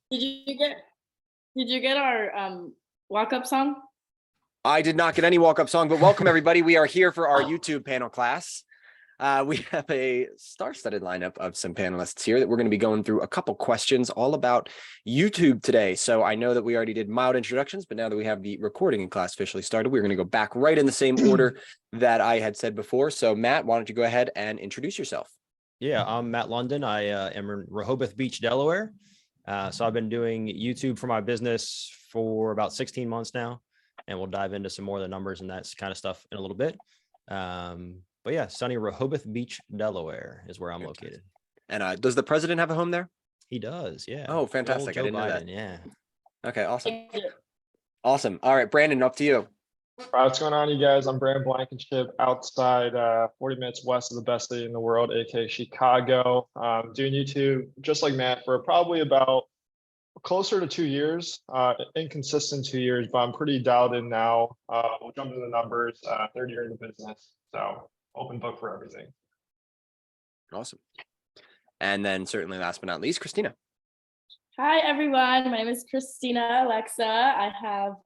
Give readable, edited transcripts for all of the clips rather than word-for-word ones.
Did you get did you get our walk-up song? I did not get any walk-up song, but welcome everybody. We are here for our YouTube panel class. We have a star-studded lineup of some panelists here that we're going to be going through a couple questions all about YouTube today. So I know that we already did mild introductions, but now that we have the recording in class officially started, we're going to go back right in the same order that I had said before. So Matt, why don't you go ahead and introduce yourself? Yeah, I'm Matt Lunden. I am in Rehoboth Beach, Delaware. So I've been doing YouTube for my business for about 16 months now, and we'll dive into some more of the numbers and that kind of stuff in a little bit. But yeah, sunny Rehoboth Beach, Delaware is where I'm located. And does the president have a home there? He does, yeah. Oh, fantastic. I didn't know that. Yeah. Okay, awesome. Awesome. All right, Brandon, up to you. What's going on, you guys? I'm Blankenship, outside 40 minutes west of the best city in the world, aka Chicago. Doing YouTube just like Matt for probably about closer to 2 years, inconsistent 2 years, but I'm pretty dialed in now. We'll jump into the numbers. Third year in the business, so open book for everything. Awesome. And then certainly last but not least, Kristina. Hi everyone, my name is Kristina Alexa.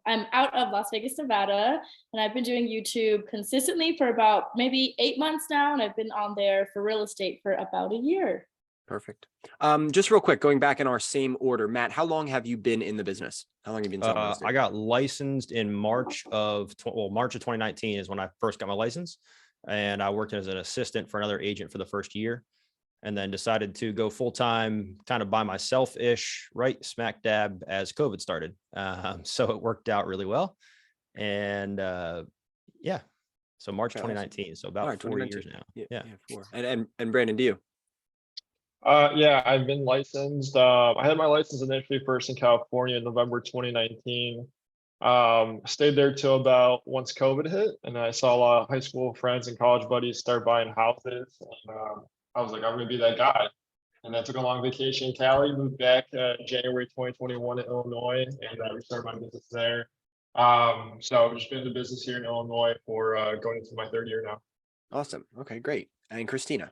I'm out of Las Vegas, Nevada, and I've been doing YouTube consistently for about maybe 8 months now, and I've been on there for real estate for about a year. Perfect. Just real quick, going back in our same order, Matt, how long have you been in the business? How long have you been selling real estate? I got licensed in March of 2019 is when I first got my license, and I worked as an assistant for another agent for the first year, and then decided to go full-time kind of by myself-ish, right smack dab as COVID started. So it worked out really well. And yeah, so March 2019, so about 4 years now. Yeah. 4. And Brandon, do you? Yeah, I've been licensed. I had my license initially first in California in November 2019. Stayed there till about once COVID hit, and I saw a lot of high school friends and college buddies start buying houses. And, I was like, I'm gonna be that guy. And I took a long vacation in Cali, moved back January 2021 to Illinois, and I restarted my business there. So I've just been in the business here in Illinois for going into my third year now. Awesome. Okay, great. And Kristina.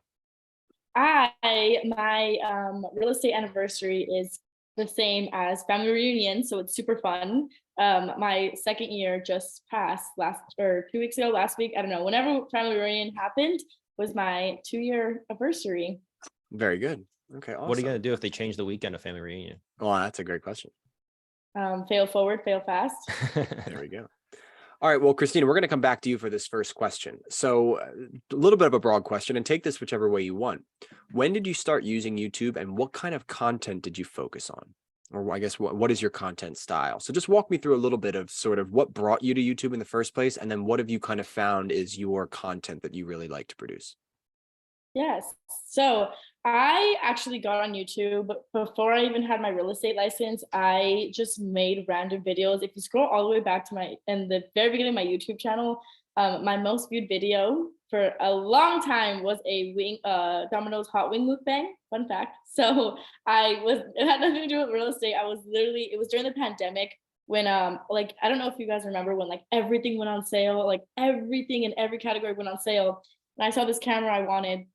My real estate anniversary is the same as family reunion, so it's super fun. My second year just passed 2 weeks ago, last week, I don't know, whenever family reunion happened was my 2-year anniversary. Very good. Okay, awesome. What are you going to do if they change the weekend of family reunion? Well, that's a great question. Fail forward, fail fast. There we go. All right, well, Kristina, we're going to come back to you for this first question. So a little bit of a broad question, and take this whichever way you want. When did you start using YouTube, and what kind of content did you focus on? Or I guess, what is your content style? So just walk me through a little bit of sort of what brought you to YouTube in the first place, and then what have you kind of found is your content that you really like to produce? Yes. So I actually got on YouTube before I even had my real estate license. I just made random videos. If you scroll all the way back to in the very beginning of my YouTube channel, my most viewed video for a long time was a Domino's hot wing mukbang. Fun fact. So it had nothing to do with real estate. It was during the pandemic when like, I don't know if you guys remember when like everything went on sale, like everything in every category went on sale. And I saw this camera I wanted.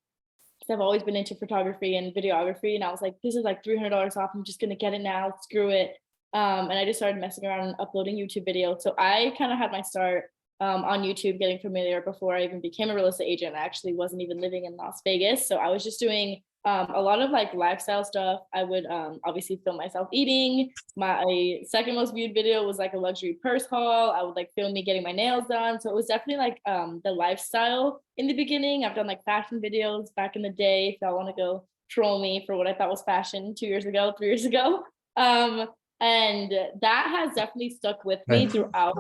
I've always been into photography and videography, and I was like, this is like $300 off. I'm just gonna get it now. Screw it. And I just started messing around and uploading YouTube videos. So I kind of had my start on YouTube, getting familiar before I even became a real estate agent. I actually wasn't even living in Las Vegas, so I was just doing a lot of like lifestyle stuff. I would obviously film myself eating. My second most viewed video was like a luxury purse haul. I would like film me getting my nails done. So it was definitely like the lifestyle in the beginning. I've done like fashion videos back in the day, if y'all want to go troll me for what I thought was fashion 2 years ago, 3 years ago. And that has definitely stuck with me throughout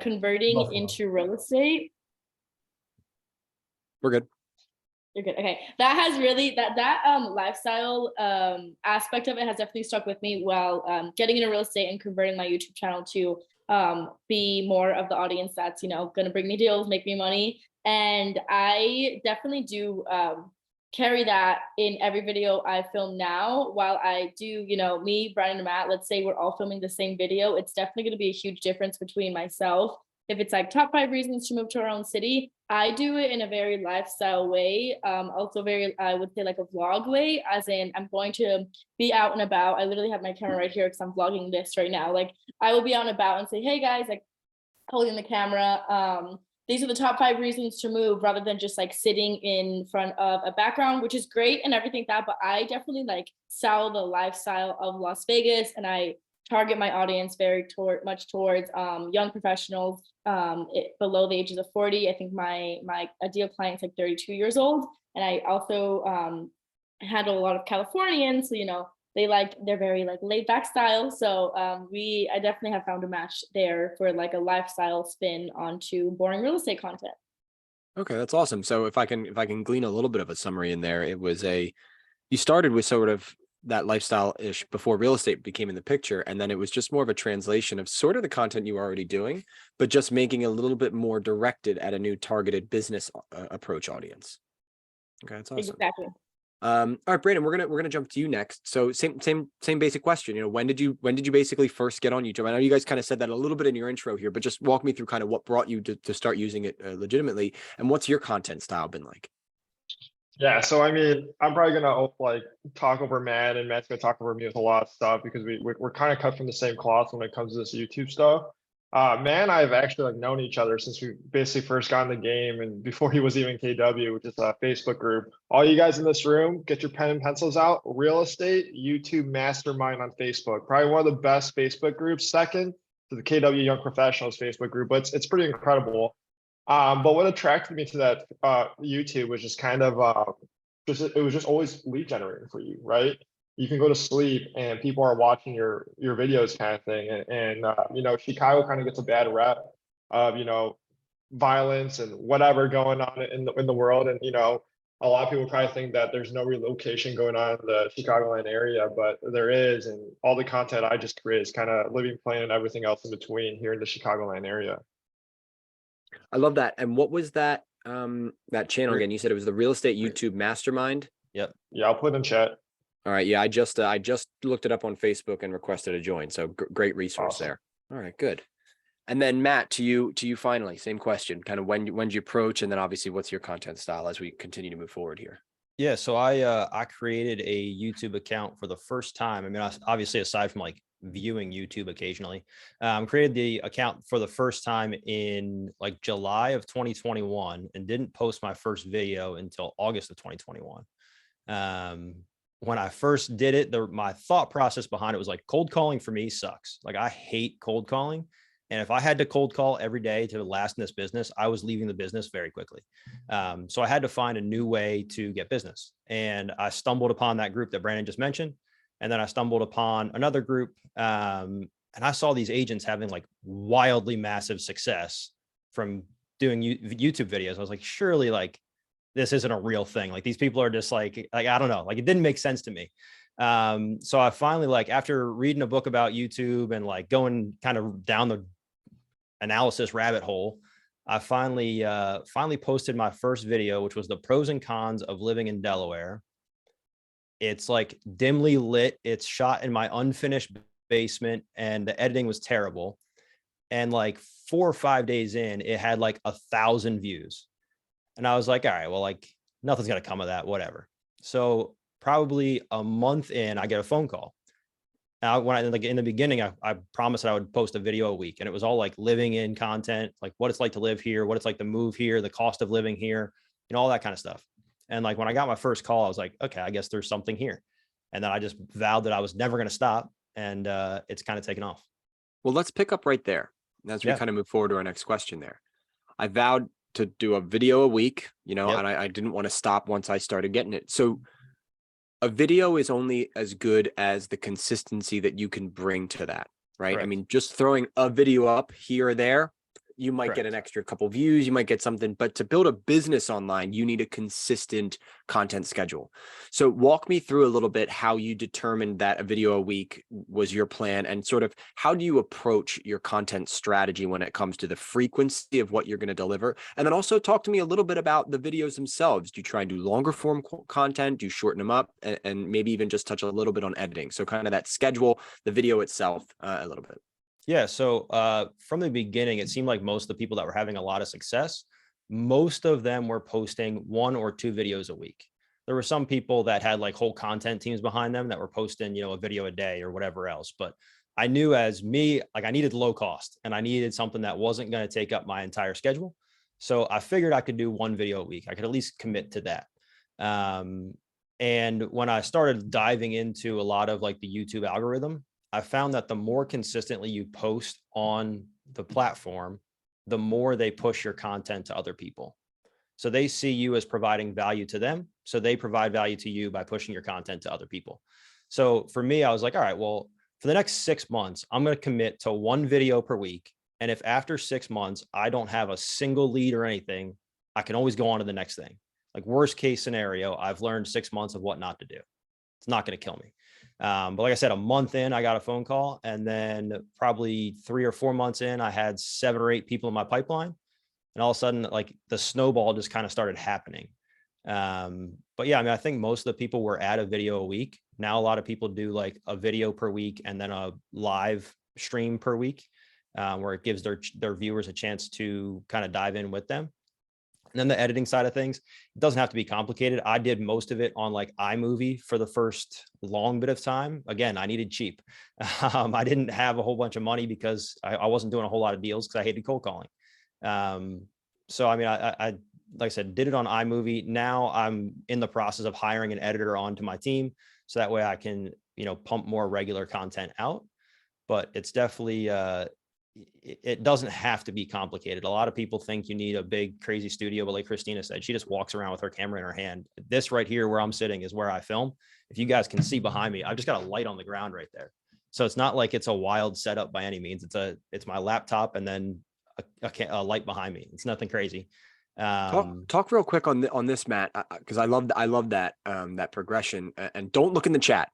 converting into real estate. We're good. You're good. Okay. That has really that lifestyle aspect of it has definitely stuck with me while getting into real estate and converting my YouTube channel to be more of the audience that's, going to bring me deals, make me money. And I definitely do carry that in every video I film now. While I do, me, Brian and Matt, let's say we're all filming the same video, it's definitely going to be a huge difference between myself if it's like top 5 reasons to move to our own city, I do it in a very lifestyle way. Also very, I would say like a vlog way, as in I'm going to be out and about. I literally have my camera right here because I'm vlogging this right now. Like I will be out and about and say, hey guys, like holding the camera. These are the top 5 reasons to move, rather than just like sitting in front of a background, which is great and everything that, but I definitely like sell the lifestyle of Las Vegas, and I target my audience very much towards young professionals below the ages of 40. I think my ideal client is like 32 years old, and I also handle a lot of Californians, so you know they're very like laid back style. So I definitely have found a match there for like a lifestyle spin onto boring real estate content. Okay, that's awesome. So if I can glean a little bit of a summary in there, you started with sort of that lifestyle-ish before real estate became in the picture, and then it was just more of a translation of sort of the content you were already doing, but just making it a little bit more directed at a new targeted business approach audience. Okay, that's awesome. Exactly. All right, Brandon, we're gonna jump to you next. So same basic question. You know, when did you basically first get on YouTube? I know you guys kind of said that a little bit in your intro here, but just walk me through kind of what brought you to start using it legitimately, and what's your content style been like? Yeah, so I mean, I'm probably gonna like talk over Matt, and Matt's gonna talk over me with a lot of stuff because we're kind of cut from the same cloth when it comes to this YouTube stuff. Matt and I have actually like known each other since we basically first got in the game, and before he was even KW, which is a Facebook group. All you guys in this room, get your pen and pencils out. Real Estate YouTube Mastermind on Facebook, probably one of the best Facebook groups, second to the KW Young Professionals Facebook group, but it's pretty incredible. But what attracted me to that YouTube was just kind of it was just always lead generating for you, right? You can go to sleep and people are watching your videos kind of thing. And you know, Chicago kind of gets a bad rep of, you know, violence and whatever going on in the world. And, you know, a lot of people probably think that there's no relocation going on in the Chicagoland area, but there is. And all the content I just create is kind of living plan and everything else in between here in the Chicagoland area. I love that. And what was that channel again? You said it was the Real Estate YouTube Mastermind. Yep. Yeah, I'll put it in chat. All right. Yeah, I just looked it up on Facebook and requested a join. So great resource Awesome. there. All right, good. And then Matt, to you finally, same question. Kind of when you approach, and then obviously what's your content style as we continue to move forward here? Yeah, so I created a YouTube account for the first time. I mean, obviously aside from like viewing YouTube occasionally, created the account for the first time in like July of 2021, and didn't post my first video until August of 2021. When I first did it, my thought process behind it was like, cold calling for me sucks. Like I hate cold calling. And if I had to cold call every day to last in this business, I was leaving the business very quickly. So I had to find a new way to get business. And I stumbled upon that group that Brandon just mentioned. And then I stumbled upon another group. And I saw these agents having like wildly massive success from doing YouTube videos. I was like, surely like this isn't a real thing. Like these people are just like, I don't know, like it didn't make sense to me. So I finally, like after reading a book about YouTube and like going kind of down the analysis rabbit hole, I finally posted my first video, which was the pros and cons of living in Delaware. It's like dimly lit. It's shot in my unfinished basement and the editing was terrible. And like 4 or 5 days in, it had like 1,000 views. And I was like, all right, well, like nothing's going to come of that, whatever. So probably a month in, I get a phone call. Now, like in the beginning, I promised that I would post a video a week, and it was all like living in content, like what it's like to live here, what it's like to move here, the cost of living here, you know, all that kind of stuff. And like when I got my first call, I was like, okay, I guess there's something here. And then I just vowed that I was never going to stop, and it's kind of taken off. Well, let's pick up right there as we kind of move forward to our next question there. I vowed to do a video a week, you know, and I didn't want to stop once I started getting it. So a video is only as good as the consistency that you can bring to that, right? Correct. I mean, just throwing a video up here or there, you might Correct. get an extra couple views, you might get something, but to build a business online, you need a consistent content schedule. So walk me through a little bit how you determined that a video a week was your plan, and sort of how do you approach your content strategy when it comes to the frequency of what you're going to deliver? And then also talk to me a little bit about the videos themselves. Do you try and do longer form content? Do you shorten them up? And maybe even just touch a little bit on editing? So kind of that schedule, the video itself a little bit. Yeah. So from the beginning, it seemed like most of the people that were having a lot of success, most of them were posting 1 or 2 videos a week. There were some people that had like whole content teams behind them that were posting, a video a day or whatever else. But I knew as me, like I needed low cost and I needed something that wasn't going to take up my entire schedule. So I figured I could do 1 video a week. I could at least commit to that. And when I started diving into a lot of like the YouTube algorithm, I found that the more consistently you post on the platform, the more they push your content to other people. So they see you as providing value to them. So they provide value to you by pushing your content to other people. So for me, I was like, all right, well, for the next 6 months, I'm going to commit to 1 video per week. And if after 6 months, I don't have a single lead or anything, I can always go on to the next thing. Like worst case scenario, I've learned 6 months of what not to do. It's not going to kill me. But like I said, a month in, I got a phone call, and then probably 3 or 4 months in, I had 7 or 8 people in my pipeline, and all of a sudden, like the snowball just kind of started happening. But yeah, I mean, I think most of the people were at a video a week. Now, a lot of people do like a video per week and then a live stream per week, where it gives their viewers a chance to kind of dive in with them. And then the editing side of things, it doesn't have to be complicated. I did most of it on like iMovie for the first long bit of time. Again, I needed cheap. I didn't have a whole bunch of money because I wasn't doing a whole lot of deals because I hated cold calling. So, I mean, I like I said, did it on iMovie. Now I'm in the process of hiring an editor onto my team. So that way I can, pump more regular content out. But it's definitely, it doesn't have to be complicated. A lot of people think you need a big crazy studio, but like Kristina said, she just walks around with her camera in her hand. This right here where I'm sitting is where I film. If you guys can see behind me, I've just got a light on the ground right there. So it's not like it's a wild setup by any means. It's my laptop and then a light behind me. It's nothing crazy. Talk real quick on this, Matt, because I love that that progression. And don't look in the chat.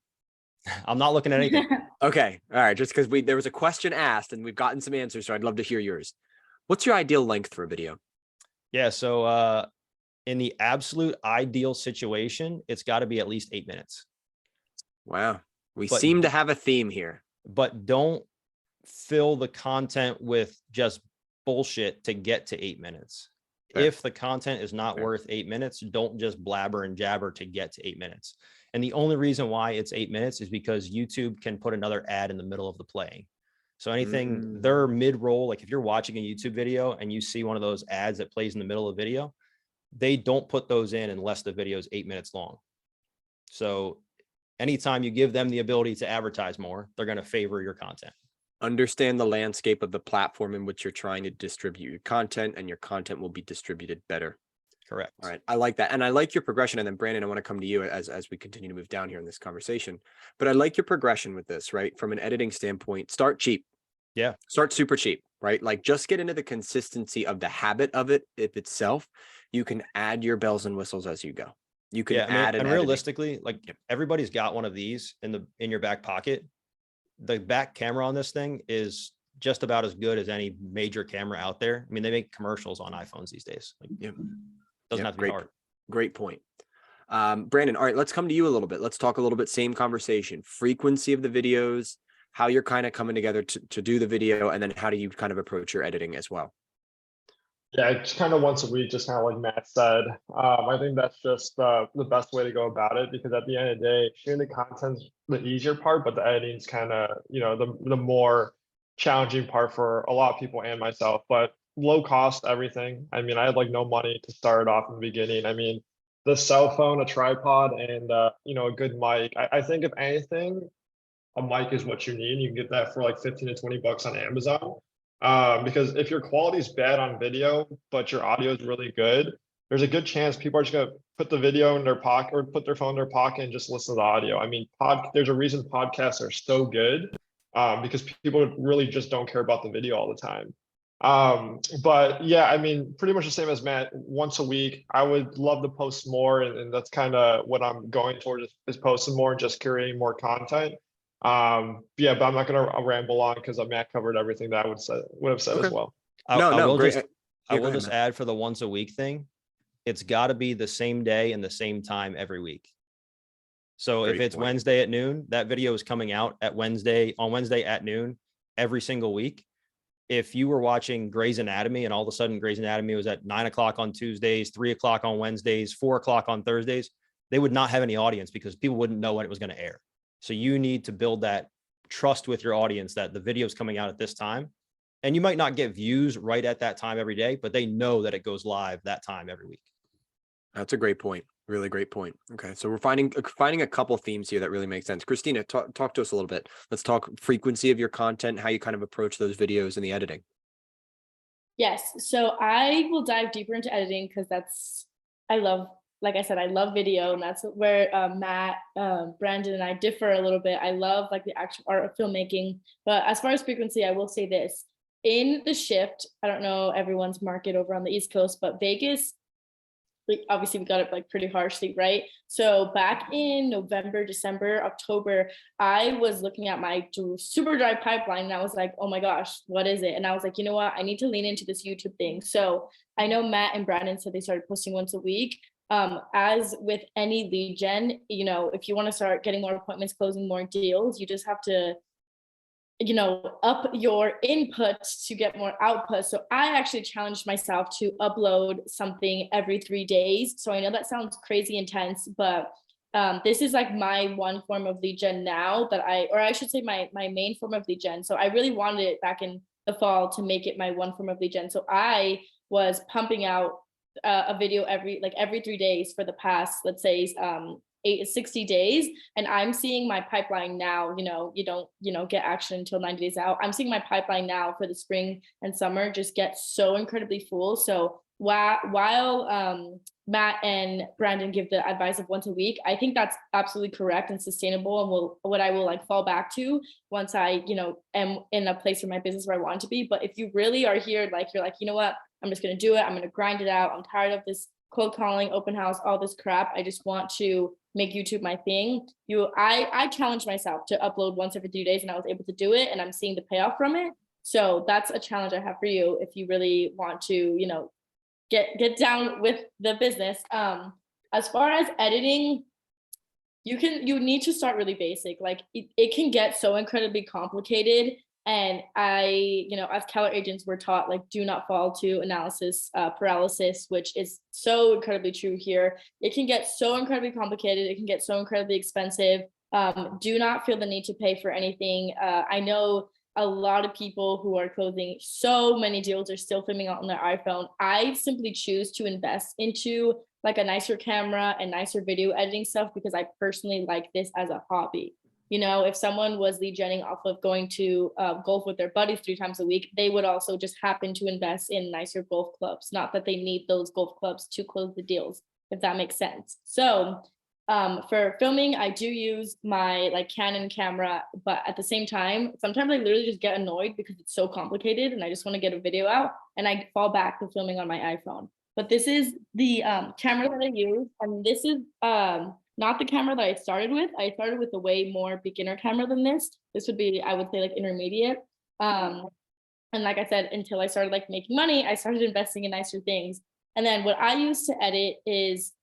I'm not looking at anything. Okay. All right. Just because there was a question asked and we've gotten some answers, so I'd love to hear yours. What's your ideal length for a video? Yeah. So in the absolute ideal situation, it's got to be at least 8 minutes. Wow. We seem to have a theme here. But don't fill the content with just bullshit to get to 8 minutes. Fair. If the content is not worth 8 minutes, don't just blabber and jabber to get to 8 minutes. And the only reason why it's 8 minutes is because YouTube can put another ad in the middle of the playing. So anything they're mid-roll, like if you're watching a YouTube video and you see one of those ads that plays in the middle of the video, they don't put those in unless the video is 8 minutes long. So anytime you give them the ability to advertise more, they're going to favor your content. Understand the landscape of the platform in which you're trying to distribute your content, and your content will be distributed better. Correct. All right. I like that. And I like your progression. And then Brandon, I want to come to you as we continue to move down here in this conversation, but I like your progression with this, right? From an editing standpoint, start cheap. Yeah. Start super cheap, right? Like just get into the consistency of the habit of it itself. You can add your bells and whistles as you go. You can add and realistically, like everybody's got one of these in your back pocket. The back camera on this thing is just about as good as any major camera out there. I mean, they make commercials on iPhones these days. Like, doesn't have to be hard. Great point. Brandon, all right, let's come to you a little bit. Let's talk a little bit, same conversation, frequency of the videos, how you're kind of coming together to do the video, and then how do you kind of approach your editing as well? Yeah, it's kind of once a week, just kind of like Matt said. I think that's just the best way to go about it, because at the end of the day, shooting the content's the easier part, but the editing's kind of, the more challenging part for a lot of people and myself. But low cost, everything. I mean, I had like no money to start off in the beginning. I mean, the cell phone, a tripod, and a good mic. I think if anything, a mic is what you need. You can get that for like 15 to 20 bucks on Amazon. Because if your quality is bad on video, but your audio is really good, there's a good chance people are just gonna put the video in their pocket or put their phone in their pocket and just listen to the audio. I mean, there's a reason podcasts are so good, because people really just don't care about the video all the time. But yeah, I mean, pretty much the same as Matt, once a week. I would love to post more, and that's kind of what I'm going towards, is posting more and just curating more content. Yeah, but I'm not going to ramble on because Matt covered everything that I would have said as well. I will just add for the once a week thing. It's got to be the same day and the same time every week. So if it's Wednesday at noon, that video is coming out on Wednesday at noon, every single week, if you were watching Grey's Anatomy and all of a sudden Grey's Anatomy was at 9 o'clock on Tuesdays, 3 o'clock on Wednesdays, 4 o'clock on Thursdays, they would not have any audience because people wouldn't know when it was going to air. So you need to build that trust with your audience that the video is coming out at this time. And you might not get views right at that time every day, but they know that it goes live that time every week. That's a great point. Really great point. Okay. So we're finding a couple themes here that really make sense. Kristina, talk to us a little bit. Let's talk frequency of your content, how you kind of approach those videos and the editing. Yes. So I will dive deeper into editing because like I said, I love video, and that's where Matt, Brandon, and I differ a little bit. I love like the actual art of filmmaking. But as far as frequency, I will say this. In the shift, I don't know everyone's market over on the East Coast, but Vegas, like obviously we got it like pretty harshly, right? So back in November, December, October, I was looking at my super dry pipeline and I was like, oh my gosh, what is it? And I was like, you know what? I need to lean into this YouTube thing. So I know Matt and Brandon said they started posting once a week. As with any lead gen, you know, if you want to start getting more appointments, closing more deals, you just have to, you know, up your input to get more output. So I actually challenged myself to upload something every 3 days. So I know that sounds crazy intense, but this is like my one form of lead gen now that I should say my main form of lead gen. So I really wanted it back in the fall to make it my one form of lead gen. So I was pumping out a video every 3 days for the past, let's say, 60 days. And I'm seeing my pipeline now, you know, you don't, get action until 90 days out. I'm seeing my pipeline now for the spring and summer just get so incredibly full. So while Matt and Brandon give the advice of once a week, I think that's absolutely correct and sustainable, and what I will like fall back to once I, am in a place in my business where I want to be. But if you really are here, like you're like, you know what, I'm just going to do it. I'm going to grind it out. I'm tired of this cold calling, open house, all this crap. I just want to make YouTube my thing. I challenged myself to upload once every 3 days, and I was able to do it, and I'm seeing the payoff from it. So that's a challenge I have for you if you really want to, get down with the business. As far as editing, you need to start really basic. Like it can get so incredibly complicated. And as Keller agents, we're taught, like, do not fall to analysis paralysis, which is so incredibly true here. It can get so incredibly complicated. It can get so incredibly expensive. Do not feel the need to pay for anything. I know a lot of people who are closing so many deals are still filming out on their iPhone. I simply choose to invest into like a nicer camera and nicer video editing stuff because I personally like this as a hobby. If someone was lead genning off of going to golf with their buddies 3 times a week, they would also just happen to invest in nicer golf clubs. Not that they need those golf clubs to close the deals, if that makes sense. So for filming, I do use my like Canon camera, but at the same time, sometimes I literally just get annoyed because it's so complicated and I just want to get a video out, and I fall back to filming on my iPhone. But this is the camera that I use, and this is not the camera that I started with. I started with a way more beginner camera than this. This would be, I would say, like intermediate. And like I said, until I started like making money, I started investing in nicer things. And then what I use to edit is,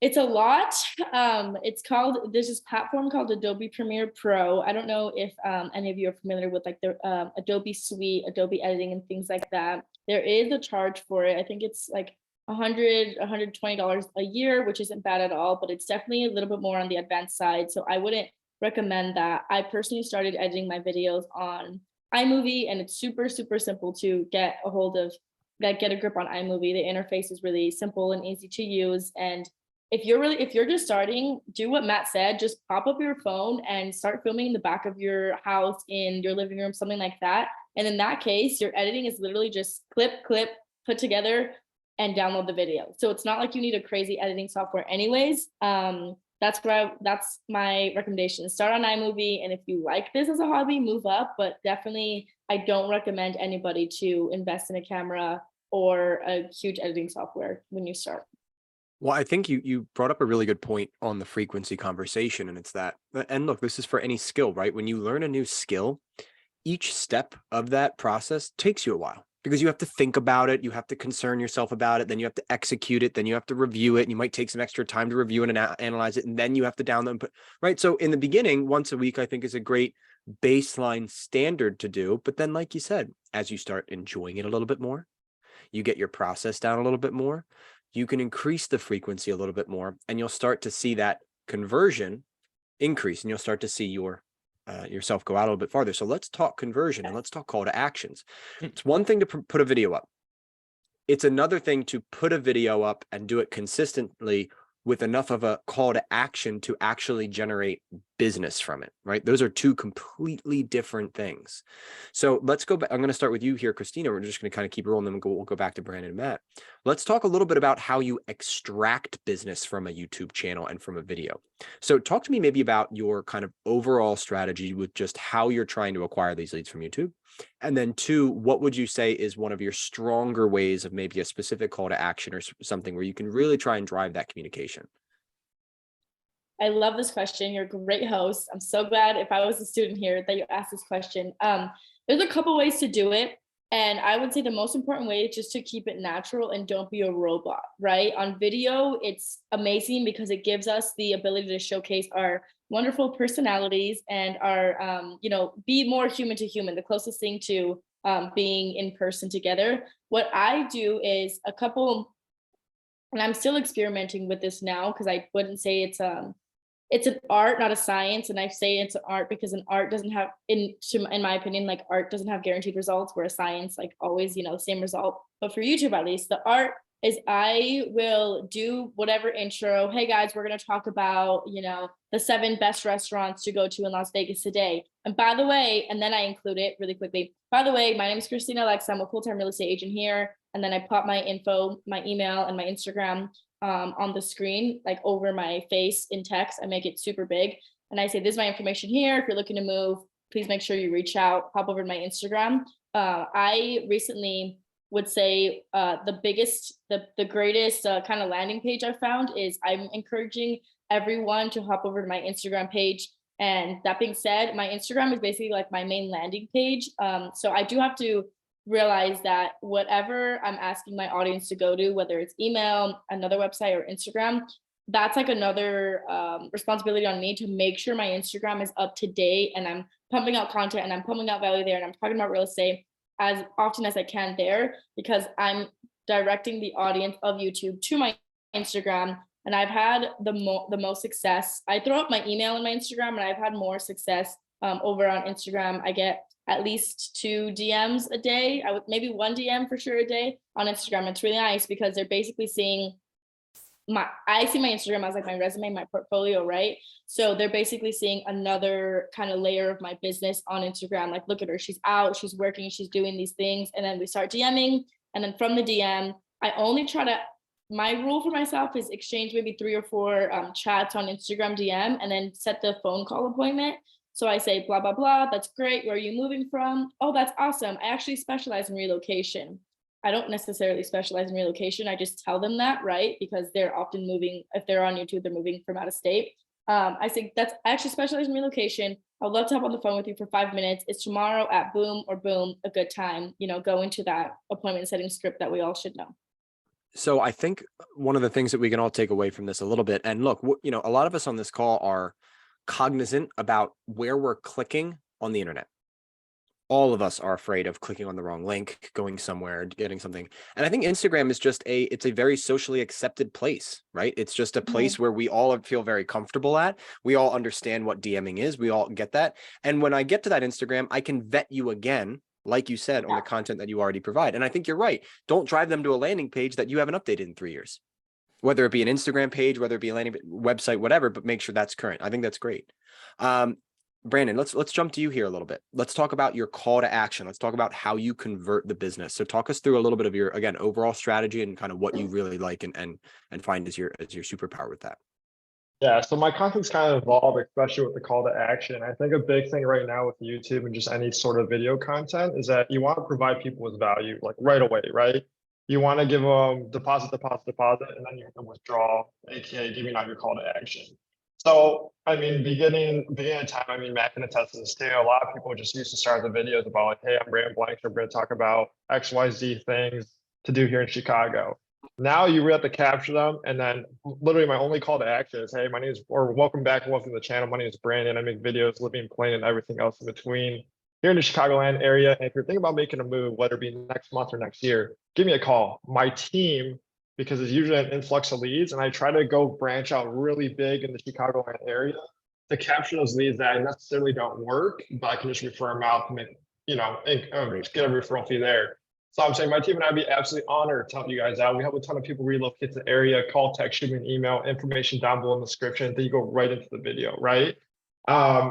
it's a lot. There's this platform called Adobe Premiere Pro. I don't know if any of you are familiar with like the Adobe Suite, Adobe editing and things like that. There is a charge for it. I think it's like $120 a year, which isn't bad at all, but it's definitely a little bit more on the advanced side. So I wouldn't recommend that. I personally started editing my videos on iMovie, and it's super, super simple to get a hold of, like get a grip on iMovie. The interface is really simple and easy to use. And if you're just starting, do what Matt said, just pop up your phone and start filming in the back of your house, in your living room, something like that. And in that case, your editing is literally just clip, put together, and download the video. So it's not like you need a crazy editing software anyways. That's my recommendation. Start on iMovie, and if you like this as a hobby, move up, but definitely I don't recommend anybody to invest in a camera or a huge editing software when you start. Well, I think you brought up a really good point on the frequency conversation, and it's that, and look, this is for any skill, right? When you learn a new skill, each step of that process takes you a while. because you have to think about it. You have to concern yourself about it. Then you have to execute it. Then you have to review it. And you might take some extra time to review it and analyze it. And then you have to download and put, right? So in the beginning, once a week, I think is a great baseline standard to do. But then, like you said, as you start enjoying it a little bit more, you get your process down a little bit more, you can increase the frequency a little bit more, and you'll start to see that conversion increase, and you'll start to see yourself go out a little bit farther. So let's talk conversion and let's talk call to actions. It's one thing to put a video up. It's another thing to put a video up and do it consistently with enough of a call to action to actually generate business from it, right? Those are two completely different things. So let's go back. I'm going to start with you here, Kristina. We're just going to kind of keep rolling, and we'll go back to Brandon and Matt. Let's talk a little bit about how you extract business from a YouTube channel and from a video. So talk to me maybe about your kind of overall strategy with just how you're trying to acquire these leads from YouTube. And then two, what would you say is one of your stronger ways of maybe a specific call to action or something where you can really try and drive that communication? I love this question. You're a great host. I'm so glad if I was a student here that you asked this question. There's a couple ways to do it. And I would say the most important way is just to keep it natural and don't be a robot, right? On video, it's amazing because it gives us the ability to showcase our wonderful personalities and our, be more human to human, the closest thing to being in person together. What I do is and I'm still experimenting with this now because I wouldn't say it's an art, not a science. And I say it's an art because an art doesn't have, in my opinion, like art doesn't have guaranteed results, where a science, like always, same result. But for YouTube, at least, the art is I will do whatever intro. Hey guys, we're going to talk about, the 7 best restaurants to go to in Las Vegas today. And by the way, and then I include it really quickly. By the way, my name is Kristina Alexa. I'm a full-time real estate agent here. And then I pop my info, my email, and my Instagram on the screen, like over my face in text. I make it super big. And I say, this is my information here. If you're looking to move, please make sure you reach out, pop over to my Instagram. I recently would say the greatest kind of landing page I found is I'm encouraging everyone to hop over to my Instagram page. And that being said, my Instagram is basically like my main landing page. So I do have to realize that whatever I'm asking my audience to go to, whether it's email, another website, or Instagram, that's like another responsibility on me to make sure my Instagram is up to date and I'm pumping out content and I'm pumping out value there and I'm talking about real estate as often as I can there, because I'm directing the audience of YouTube to my Instagram. And I've had the most success. I throw up my email in my Instagram and I've had more success over on Instagram. I get at least 2 DMs a day. Maybe 1 DM for sure a day on Instagram. It's really nice because they're basically seeing I see my Instagram as like my resume, my portfolio, right? So they're basically seeing another kind of layer of my business on Instagram. Like, look at her, she's out, she's working, she's doing these things. And then we start DMing. And then from the DM, I only my rule for myself is exchange maybe 3 or 4 chats on Instagram DM and then set the phone call appointment. So I say, blah, blah, blah, that's great. Where are you moving from? Oh, that's awesome. I actually specialize in relocation. I don't necessarily specialize in relocation. I just tell them that, right? Because they're often moving, if they're on YouTube, they're moving from out of state. I say, I actually specialize in relocation. I would love to hop on the phone with you for 5 minutes. It's tomorrow at boom or boom, a good time, go into that appointment setting script that we all should know. So I think one of the things that we can all take away from this a little bit, and look, a lot of us on this call are cognizant about where we're clicking on the internet. All of us are afraid of clicking on the wrong link, going somewhere, getting something. And I think Instagram is it's a very socially accepted place, right? It's just a place where we all feel very comfortable at. We all understand what DMing is. We all get that. And when I get to that Instagram, I can vet you again, like you said, on the content that you already provide. And I think you're right. Don't drive them to a landing page that you haven't updated in 3 years, whether it be an Instagram page, whether it be a landing website, whatever, but make sure that's current. I think that's great. Brandon, let's jump to you here a little bit. Let's talk about your call to action. Let's talk about how you convert the business. So talk us through a little bit of your, again, overall strategy and kind of what you really like and find as your superpower with that. Yeah, so my content's kind of evolved, especially with the call to action. I think a big thing right now with YouTube and just any sort of video content is that you want to provide people with value like right away, right? You want to give them deposit, and then you can withdraw, aka giving out your call to action. So, I mean, beginning of time, I mean, Matt can attest to this too. A lot of people just used to start the videos about like, hey, I'm Brandon Blankenship. I'm going to talk about XYZ things to do here in Chicago. Now you really have to capture them. And then literally my only call to action is, hey, my name is, or welcome back and welcome to the channel. My name is Brandon. I make videos, living, playing, and everything else in between here in the Chicagoland area. And if you're thinking about making a move, whether it be next month or next year, give me a call. My team, because it's usually an influx of leads, and I try to go branch out really big in the Chicagoland area to capture those leads that necessarily don't work, but I can just refer them out to make, just get a referral fee there. So I'm saying my team and I'd be absolutely honored to help you guys out. We have a ton of people relocate to the area, call, text, shoot me an email, information down below in the description, then you go right into the video, right?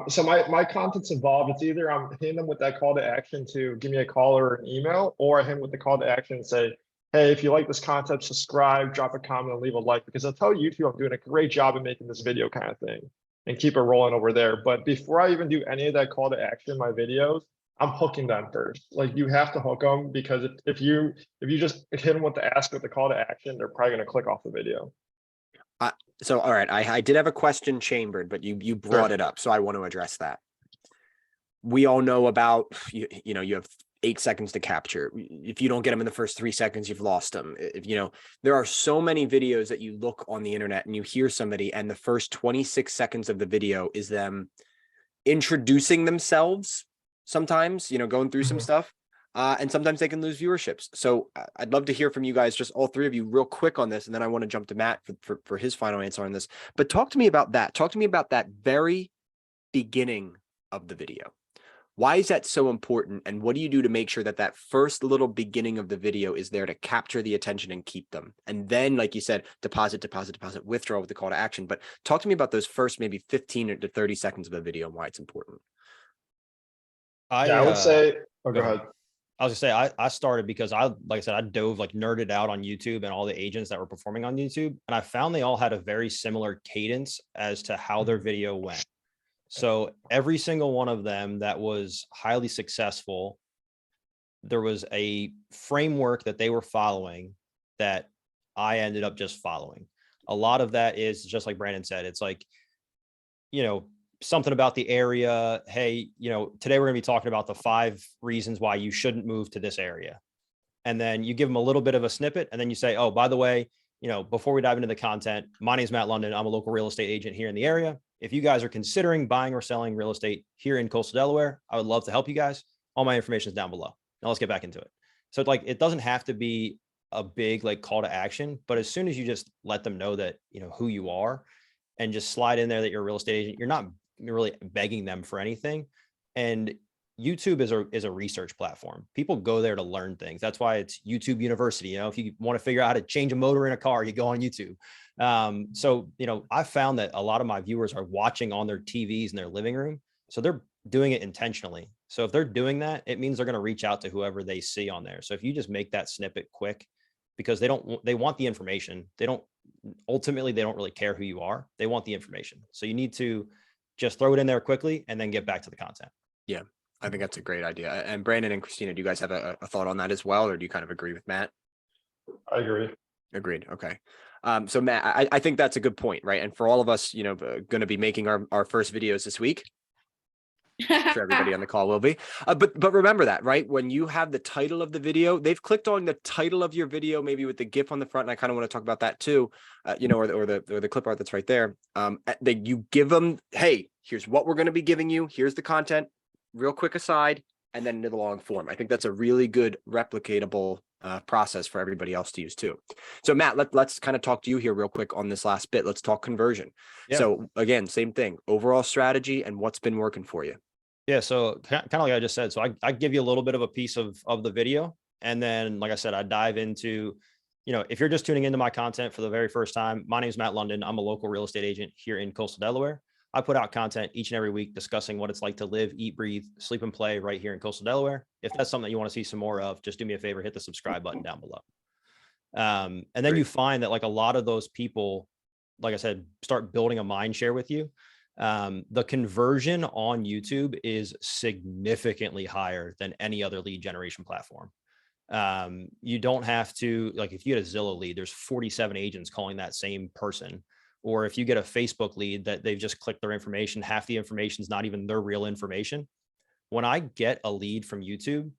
So my content's involved. It's either I'm hitting them with that call to action to give me a call or an email, or I hit them with the call to action and say, hey, if you like this content, subscribe, drop a comment, and leave a like, because I'll tell YouTube I'm doing a great job of making this video kind of thing and keep it rolling over there. But before I even do any of that call to action in my videos, I'm hooking them first. Like you have to hook them, because if you just hit them with the ask with the call to action, they're probably going to click off the video. So, all right, I did have a question chambered, but you brought it up, so I want to address that. We all know about, you have 8 seconds to capture. If you don't get them in the first 3 seconds, you've lost them. There are so many videos that you look on the internet and you hear somebody, and the first 26 seconds of the video is them introducing themselves. Sometimes, going through some stuff, and sometimes they can lose viewerships. So I'd love to hear from you guys, just all three of you real quick on this. And then I want to jump to Matt for his final answer on this, but talk to me about that. Talk to me about that very beginning of the video. Why is that so important? And what do you do to make sure that that first little beginning of the video is there to capture the attention and keep them? And then, like you said, deposit, withdraw with the call to action. But talk to me about those first maybe 15 to 30 seconds of the video and why it's important. I would say, go ahead. I was gonna say, I started because like I said, I dove nerded out on YouTube and all the agents that were performing on YouTube. And I found they all had a very similar cadence as to how their video went. So every single one of them that was highly successful, there was a framework that they were following that I ended up just following. A lot of that is just like Brandon said, it's like, something about the area. Hey, today we're going to be talking about the 5 reasons why you shouldn't move to this area. And then you give them a little bit of a snippet. And then you say, oh, by the way, before we dive into the content, my name is Matt Lunden. I'm a local real estate agent here in the area. If you guys are considering buying or selling real estate here in coastal Delaware, I would love to help you guys. All my information is down below. Now let's get back into it. So it doesn't have to be a big call to action, but as soon as you just let them know that, who you are and just slide in there that you're a real estate agent, you're not really begging them for anything. And YouTube is a research platform. People go there to learn things. That's why it's YouTube University. If you want to figure out how to change a motor in a car, you go on YouTube. So I found that a lot of my viewers are watching on their TVs in their living room. So they're doing it intentionally. So if they're doing that, it means they're going to reach out to whoever they see on there. So if you just make that snippet quick, because they want the information. They don't really care who you are. They want the information. So you need to just throw it in there quickly and then get back to the content. Yeah, I think that's a great idea. And Brandon and Kristina, do you guys have a thought on that as well? Or do you kind of agree with Matt? I agree. Agreed. Okay. So Matt, I think that's a good point, right? And for all of us, going to be making our first videos this week. I'm sure everybody on the call will be. But remember that, right? When you have the title of the video, they've clicked on the title of your video, maybe with the GIF on the front. And I kind of want to talk about that too, or the clip art that's right there. You give them, hey, here's what we're going to be giving you. Here's the content, real quick aside, and then into the long form. I think that's a really good replicatable process for everybody else to use too. So Matt, let's kind of talk to you here real quick on this last bit. Let's talk conversion. Yeah. So again, same thing, overall strategy and what's been working for you. Yeah. So kind of like I just said, so I give you a little bit of a piece of the video. And then, like I said, I dive into, if you're just tuning into my content for the very first time, my name is Matt Lunden. I'm a local real estate agent here in coastal Delaware. I put out content each and every week discussing what it's like to live, eat, breathe, sleep, and play right here in coastal Delaware. If that's something that you want to see some more of, just do me a favor, hit the subscribe button down below. And then you find that a lot of those people, like I said, start building a mind share with you. The conversion on YouTube is significantly higher than any other lead generation platform. You don't have to, if you had a Zillow lead, there's 47 agents calling that same person. or if you get a Facebook lead that they've just clicked their information, half the information is not even their real information. When I get a lead from YouTube,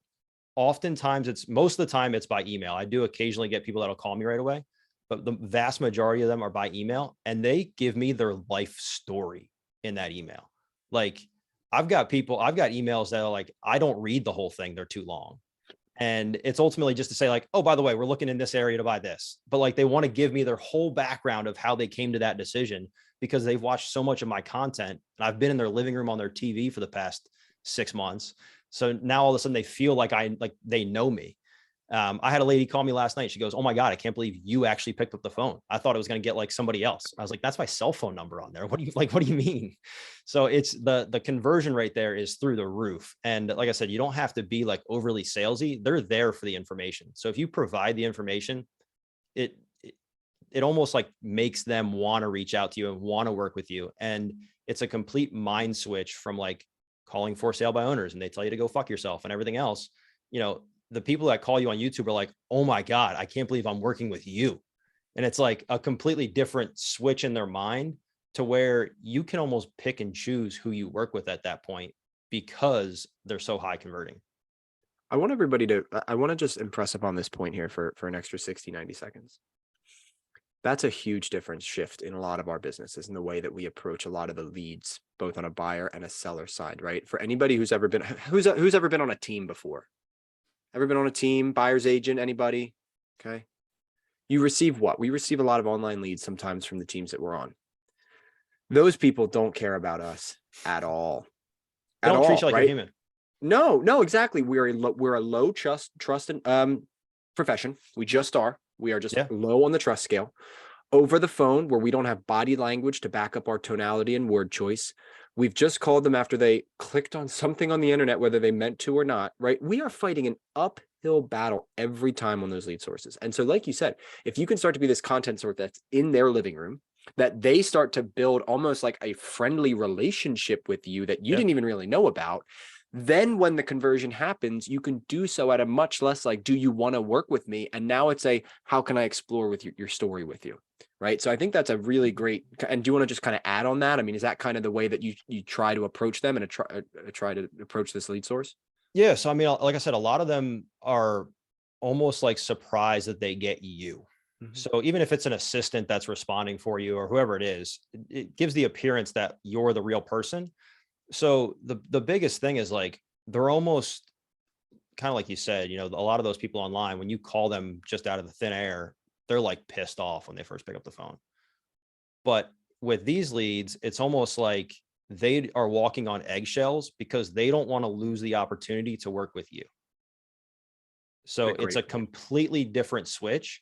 oftentimes most of the time it's by email. I do occasionally get people that'll call me right away, but the vast majority of them are by email, and they give me their life story in that email. Like I've got emails that are like, I don't read the whole thing. They're too long. And it's ultimately just to say like, oh, by the way, we're looking in this area to buy this. But like, they want to give me their whole background of how they came to that decision because they've watched so much of my content. And I've been in their living room on their TV for the past 6 months. So now all of a sudden they feel like they know me. I had a lady call me last night. She goes, oh my God, I can't believe you actually picked up the phone. I thought it was going to get like somebody else. I was like, that's my cell phone number on there. What do you mean? So it's the conversion rate there is through the roof. And like I said, you don't have to be like overly salesy. They're there for the information. So if you provide the information, it almost like makes them want to reach out to you and want to work with you. And it's a complete mind switch from like calling for sale by owners and they tell you to go fuck yourself and everything else. The people that call you on YouTube are like, oh my God, I can't believe I'm working with you. And it's like a completely different switch in their mind to where you can almost pick and choose who you work with at that point because they're so high converting. I want to just impress upon this point here for an extra 60, 90 seconds. That's a huge shift in a lot of our businesses in the way that we approach a lot of the leads, both on a buyer and a seller side, right? For anybody who's ever been on a team before. Ever been on a team, buyer's agent, anybody? Okay. You receive what? We receive a lot of online leads sometimes from the teams that we're on. Those people don't care about us at all. They don't treat you like a human. No, exactly. We're a low trust and profession. We just are. We are just low on the trust scale. Over the phone, where we don't have body language to back up our tonality and word choice. We've just called them after they clicked on something on the internet, whether they meant to or not, right? We are fighting an uphill battle every time on those lead sources. And so, like you said, if you can start to be this content source that's in their living room, that they start to build almost like a friendly relationship with you that you didn't even really know about, then when the conversion happens, you can do so at a much less like, do you want to work with me? And now it's how can I explore with your story with you? Right. So I think that's a really great. And do you want to just kind of add on that? I mean, is that kind of the way that you try to approach them and try to approach this lead source? Yeah. So, I mean, like I said, a lot of them are almost like surprised that they get you. Mm-hmm. So even if it's an assistant that's responding for you or whoever it is, it gives the appearance that you're the real person. So the biggest thing is like, they're almost kind of like you said, a lot of those people online, when you call them just out of the thin air, they're like pissed off when they first pick up the phone. But with these leads, it's almost like they are walking on eggshells because they don't want to lose the opportunity to work with you. So it's a completely different switch.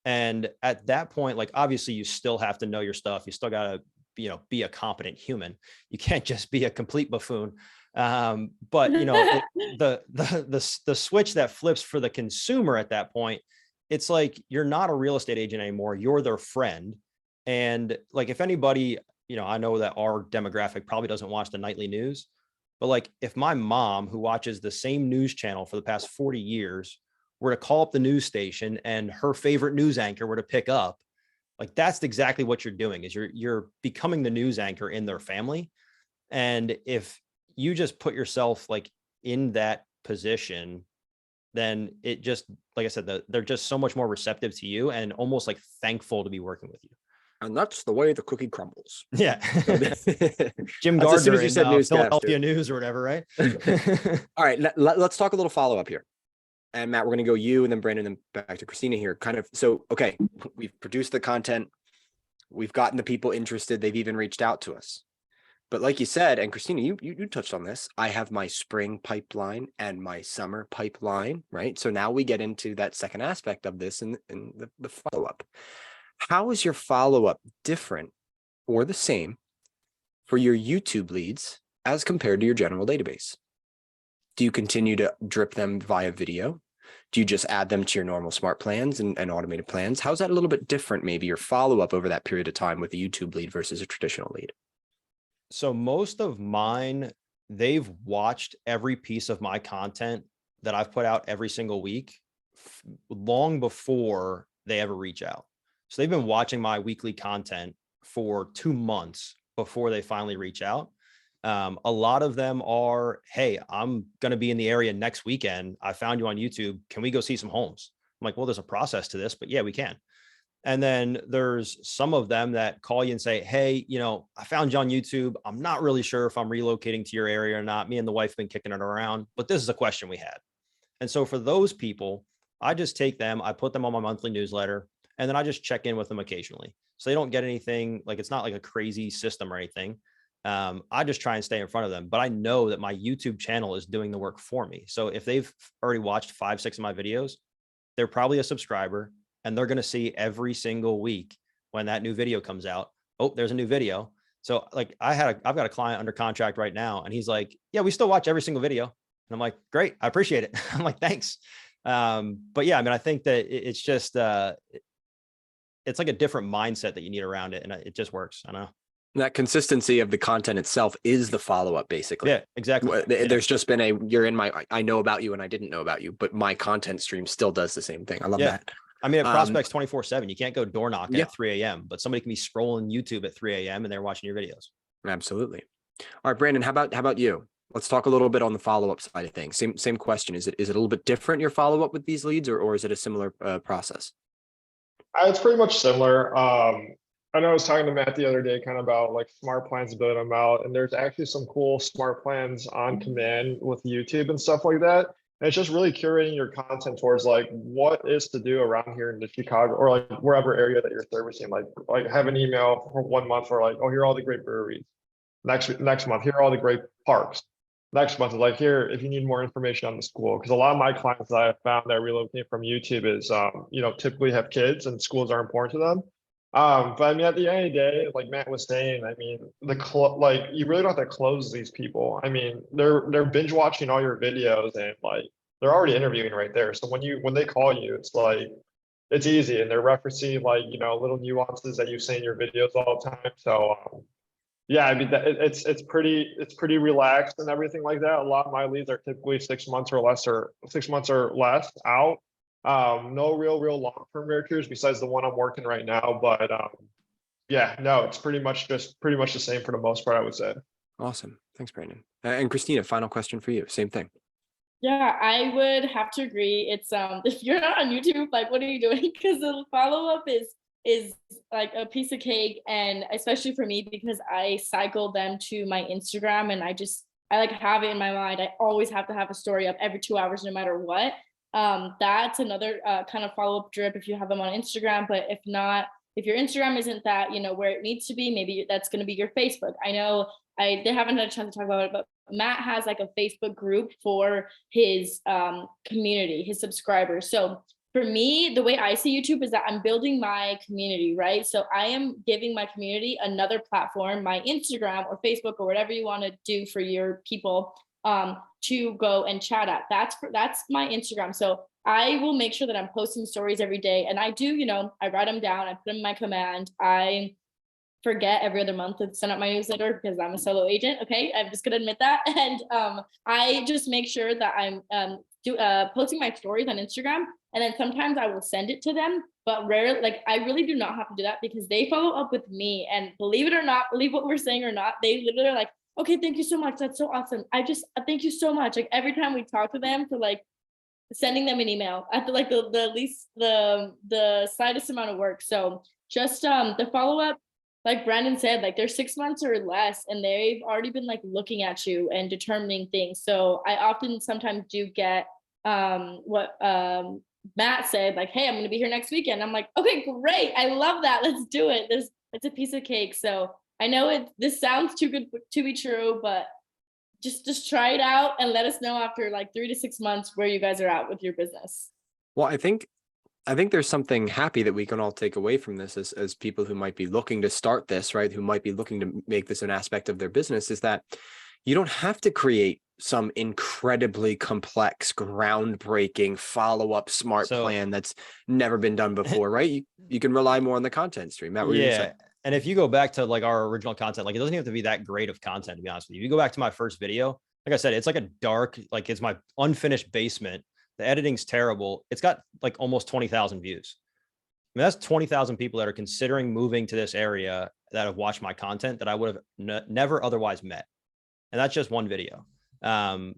And at that point, like, obviously you still have to know your stuff. You still got to, be a competent human. You can't just be a complete buffoon. But the switch that flips for the consumer at that point, it's like, you're not a real estate agent anymore. You're their friend. And like, if anybody, I know that our demographic probably doesn't watch the nightly news, but like, if my mom, who watches the same news channel for the past 40 years, were to call up the news station and her favorite news anchor were to pick up, like, that's exactly what you're doing, is you're becoming the news anchor in their family. And if you just put yourself like in that position, then it just, like I said, they're just so much more receptive to you and almost like thankful to be working with you. And that's the way the cookie crumbles. Yeah. Jim Gardner, as soon as you said Philadelphia News or whatever, right? All right, let's talk a little follow-up here. And Matt, we're going to go you and then Brandon and back to Kristina here. Okay, we've produced the content. We've gotten the people interested. They've even reached out to us. But like you said, and Kristina, you touched on this, I have my spring pipeline and my summer pipeline, right? So now we get into that second aspect of this and the follow-up. How is your follow-up different or the same for your YouTube leads as compared to your general database? Do you continue to drip them via video? Do you just add them to your normal smart plans and automated plans? How's that a little bit different, maybe your follow-up over that period of time with a YouTube lead versus a traditional lead? So most of mine, they've watched every piece of my content that I've put out every single week long before they ever reach out. So they've been watching my weekly content for 2 months before they finally reach out. A lot of them are, hey, I'm going to be in the area next weekend. I found you on YouTube. Can we go see some homes? I'm like, well, there's a process to this, but yeah, we can. And then there's some of them that call you and say, hey, I found you on YouTube. I'm not really sure if I'm relocating to your area or not. Me and the wife have been kicking it around, but this is a question we had. And so for those people, I just take them, I put them on my monthly newsletter, and then I just check in with them occasionally. So they don't get anything, like it's not like a crazy system or anything. I just try and stay in front of them, but I know that my YouTube channel is doing the work for me. So if they've already watched 5, 6 of my videos, they're probably a subscriber, and they're going to see every single week when that new video comes out. Oh, there's a new video. So like I've got a client under contract right now, and he's like, yeah, we still watch every single video. And I'm like, great, I appreciate it. I'm like, thanks. But yeah, I mean, I think that it's just, it's like a different mindset that you need around it. And it just works. I know. That consistency of the content itself is the follow-up, basically. Yeah, exactly. There's just been you're in I know about you and I didn't know about you, but my content stream still does the same thing. I love that. I mean, it prospects 24/7. You can't go door knocking at 3 a.m., but somebody can be scrolling YouTube at 3 a.m. and they're watching your videos. Absolutely. All right, Brandon, how about you? Let's talk a little bit on the follow-up side of things. Same question. Is it a little bit different, your follow-up with these leads, or is it a similar process? It's pretty much similar. I know I was talking to Matt the other day kind of about like smart plans to build them out. And there's actually some cool smart plans on command with YouTube and stuff like that. And it's just really curating your content towards like what is to do around here in the Chicago or like wherever area that you're servicing. Like have an email for 1 month for like, oh, here are all the great breweries. Next month, here are all the great parks. Next month is like, here, if you need more information on the school. Because a lot of my clients that I have found that relocate from YouTube is, typically have kids and schools are important to them. But I mean, at the end of the day, like Matt was saying, I mean, you really don't have to close these people. I mean, they're binge watching all your videos and like they're already interviewing right there. So when they call you, it's like it's easy and they're referencing like little nuances that you say in your videos all the time. So yeah, I mean it's pretty relaxed and everything like that. A lot of my leads are typically 6 months or less out. No real long-term realtors besides the one I'm working right now, but yeah, no, it's pretty much the same for the most part, I would say. Awesome. Thanks, Brandon. And Kristina, final question for you. Same thing. Yeah, I would have to agree. It's if you're not on YouTube, like what are you doing? Because the follow-up is like a piece of cake, and especially for me because I cycle them to my Instagram and I like have it in my mind. I always have to have a story up every 2 hours no matter what. That's another kind of follow-up drip if you have them on Instagram. But if not, if your Instagram isn't that, where it needs to be, maybe that's going to be your Facebook. I know they haven't had a chance to talk about it, but Matt has like a Facebook group for his community, his subscribers. So for me, the way I see YouTube is that I'm building my community, right? So I am giving my community another platform, my Instagram or Facebook or whatever you want to do for your people, to go and chat at. That's my Instagram. So I will make sure that I'm posting stories every day. And I do, I write them down, I put them in my command. I forget every other month to send out my newsletter because I'm a solo agent. Okay, I'm just gonna admit that. And I just make sure that I'm posting my stories on Instagram. And then sometimes I will send it to them, but rarely, like I really do not have to do that because they follow up with me. And believe it or not, believe what we're saying or not, they literally are like, okay, thank you so much. That's so awesome. Thank you so much. Like every time we talk to them for like sending them an email at the least, the slightest amount of work. So just the follow-up, like Brandon said, like they're 6 months or less and they've already been like looking at you and determining things. So I often sometimes do get what Matt said, like, hey, I'm going to be here next weekend. I'm like, okay, great. I love that. Let's do it. It's a piece of cake. So I know this sounds too good to be true, but just try it out and let us know after like 3 to 6 months where you guys are at with your business. Well, I think there's something happy that we can all take away from this as people who might be looking to start this, right? Who might be looking to make this an aspect of their business, is that you don't have to create some incredibly complex, groundbreaking follow-up smart plan that's never been done before, right? You can rely more on the content stream. Matt, what were you gonna say? And if you go back to like our original content, like it doesn't have to be that great of content, to be honest with you. If you go back to my first video, like I said, it's like a dark, like it's my unfinished basement. The editing's terrible. It's got like almost 20,000 views. mean, that's 20,000 people that are considering moving to this area that have watched my content that I would have never otherwise met. And that's just one video. And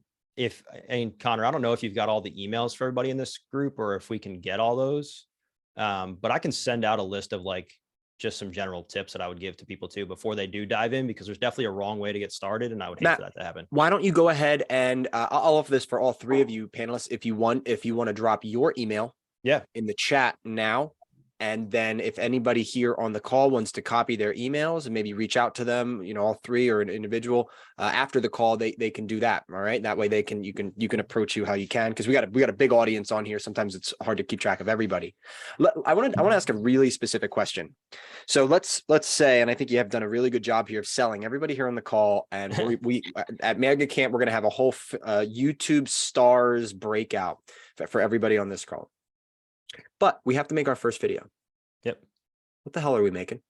Connor, I don't know if you've got all the emails for everybody in this group or if we can get all those. But I can send out a list of like just some general tips that I would give to people too before they do dive in, because there's definitely a wrong way to get started. And I would hate for that to happen. Why don't you go ahead and I'll offer this for all three of you panelists. If you want to drop your email in the chat now. And then if anybody here on the call wants to copy their emails and maybe reach out to them, all three or an individual after the call, they can do that. All right. That way you can approach you how you can, because we got a big audience on here. Sometimes it's hard to keep track of everybody. I want to ask a really specific question. So let's say, and I think you have done a really good job here of selling everybody here on the call. And we at Mega Camp, we're going to have a whole YouTube stars breakout for everybody on this call. But we have to make our first video. Yep. What the hell are we making?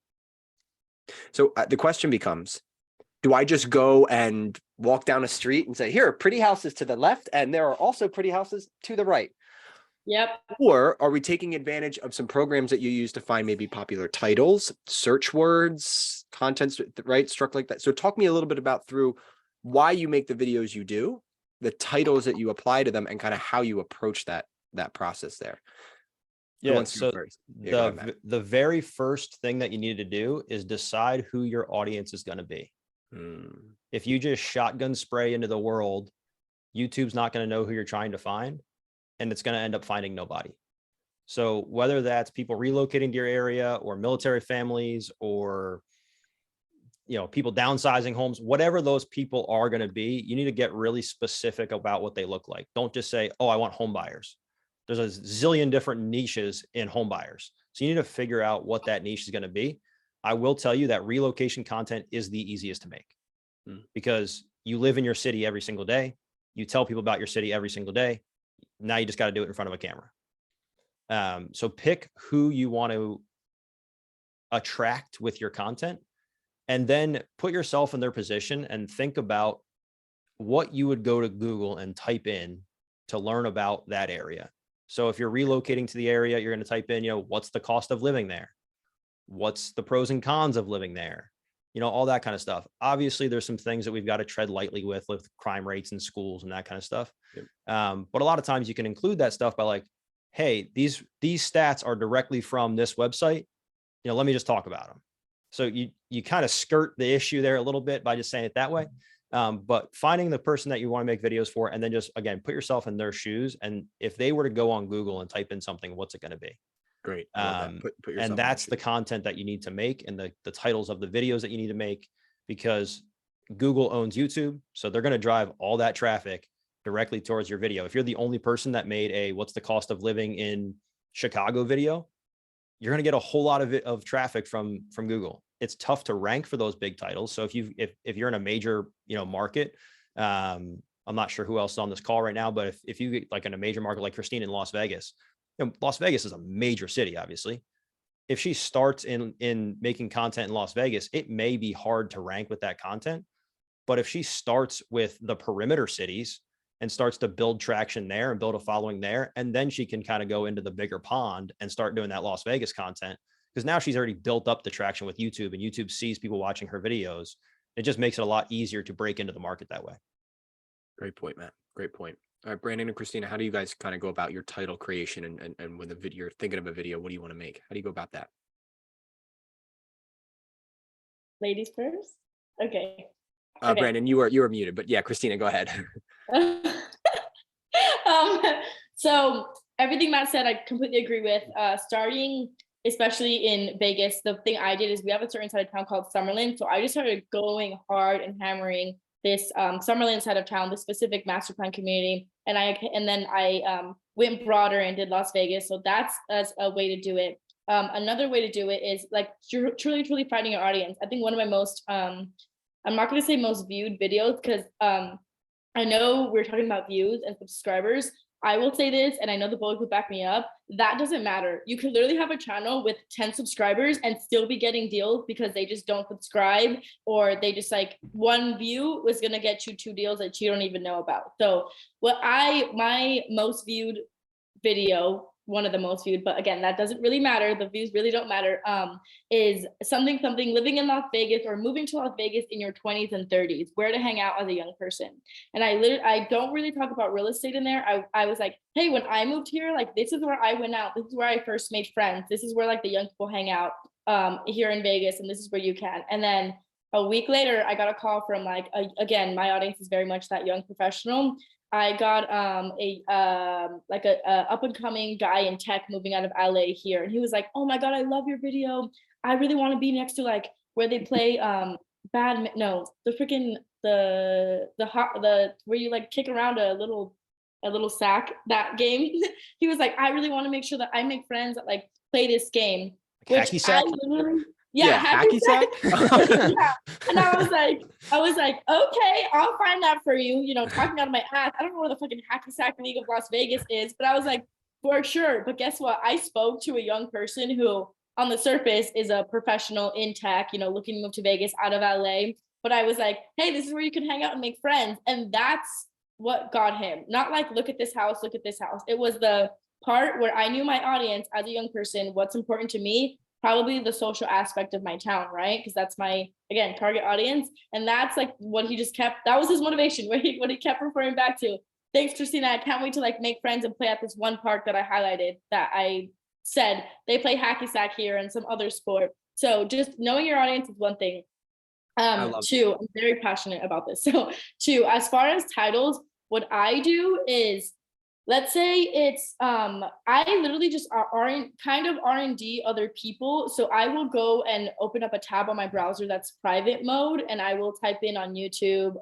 So the question becomes, do I just go and walk down a street and say, here are pretty houses to the left, and there are also pretty houses to the right? Yep. Or are we taking advantage of some programs that you use to find maybe popular titles, search words, content, right? Struck like that. So talk me a little bit about through why you make the videos you do, the titles that you apply to them, and kind of how you approach that process there. Yeah, so the very first thing that you need to do is decide who your audience is going to be. If you just shotgun spray into the world, YouTube's not going to know who you're trying to find, and it's going to end up finding nobody. So whether that's people relocating to your area or military families or people downsizing homes, whatever those people are going to be, you need to get really specific about what they look like. Don't just say, oh, I want home buyers. There's a zillion different niches in home buyers. So you need to figure out what that niche is going to be. I will tell you that relocation content is the easiest to make because you live in your city every single day. You tell people about your city every single day. Now you just got to do it in front of a camera. So pick who you want to attract with your content, and then put yourself in their position and think about what you would go to Google and type in to learn about that area. So if you're relocating to the area, you're going to type in, what's the cost of living there? What's the pros and cons of living there? All that kind of stuff. Obviously, there's some things that we've got to tread lightly with crime rates in schools and that kind of stuff. Yep. But a lot of times you can include that stuff by like, hey, these stats are directly from this website. Let me just talk about them. So you kind of skirt the issue there a little bit by just saying it that way. But finding the person that you want to make videos for, and then just, again, put yourself in their shoes. And if they were to go on Google and type in something, what's it going to be? Great. And that's the content that you need to make, and the titles of the videos that you need to make, because Google owns YouTube. So they're going to drive all that traffic directly towards your video. If you're the only person that made a what's the cost of living in Chicago video, you're going to get a whole lot of traffic from Google. It's tough to rank for those big titles. So if you're in a major, market, I'm not sure who else is on this call right now, but if you get like in a major market like Kristina in Las Vegas, Las Vegas is a major city, obviously. If she starts in making content in Las Vegas, it may be hard to rank with that content. But if she starts with the perimeter cities and starts to build traction there and build a following there, and then she can kind of go into the bigger pond and start doing that Las Vegas content, because now she's already built up the traction with YouTube, and YouTube sees people watching her videos. It just makes it a lot easier to break into the market that way. Great point, Matt. Great point. All right, Brandon and Kristina, how do you guys kind of go about your title creation and when the video, you're thinking of a video, what do you want to make? How do you go about that? Ladies first? Okay. Brandon, you were muted, but yeah, Kristina, go ahead. So everything Matt said, I completely agree with. Starting, especially in Vegas, the thing I did is we have a certain side of town called Summerlin. So I just started going hard and hammering this Summerlin side of town, the specific master plan community. And then I went broader and did Las Vegas. So that's a way to do it. Another way to do it is like truly finding your audience. I think one of my most, I'm not going to say most viewed videos, because I know we're talking about views and subscribers. I will say this, and I know the boys will back me up, that doesn't matter. You could literally have a channel with 10 subscribers and still be getting deals because they just don't subscribe, or they just like one view was going to get you 2 deals that you don't even know about. So my most viewed video one of the most viewed, but again, that doesn't really matter. The views really don't matter. Is something living in Las Vegas or moving to Las Vegas in your 20s and 30s, where to hang out as a young person. And I don't really talk about real estate in there. I was like, hey, when I moved here, like this is where I went out. This is where I first made friends. This is where like the young people hang out here in Vegas, and this is where you can. And then a week later, I got a call from like, again, my audience is very much that young professional. I got a up and coming guy in tech moving out of LA here, and he was like, "Oh my god, I love your video. I really want to be next to like where they play the where you like kick around a little sack, that game." He was like, "I really want to make sure that I make friends that like play this game." Hacky sack? Hacky sack. sack. Yeah. And I was like, okay, I'll find that for you. You know, talking out of my ass. I don't know where the fucking Hacky Sack League of Las Vegas is, but I was like, for sure. But guess what? I spoke to a young person who on the surface is a professional in tech, you know, looking to move to Vegas out of LA. But I was like, hey, this is where you can hang out and make friends. And that's what got him. Not like, look at this house, look at this house. It was the part where I knew my audience as a young person, what's important to me, probably the social aspect of my town, right? Because that's my, again, target audience. And that's like what he just kept, that was his motivation, what he kept referring back to. Thanks, Kristina. I can't wait to like make friends and play at this one park that I highlighted that I said they play hacky sack here and some other sport. So just knowing your audience is one thing. Two, I'm very passionate about this. So two, as far as titles, what I do is, let's say it's, I literally just kind of R&D other people. So I will go and open up a tab on my browser that's private mode, and I will type in on YouTube,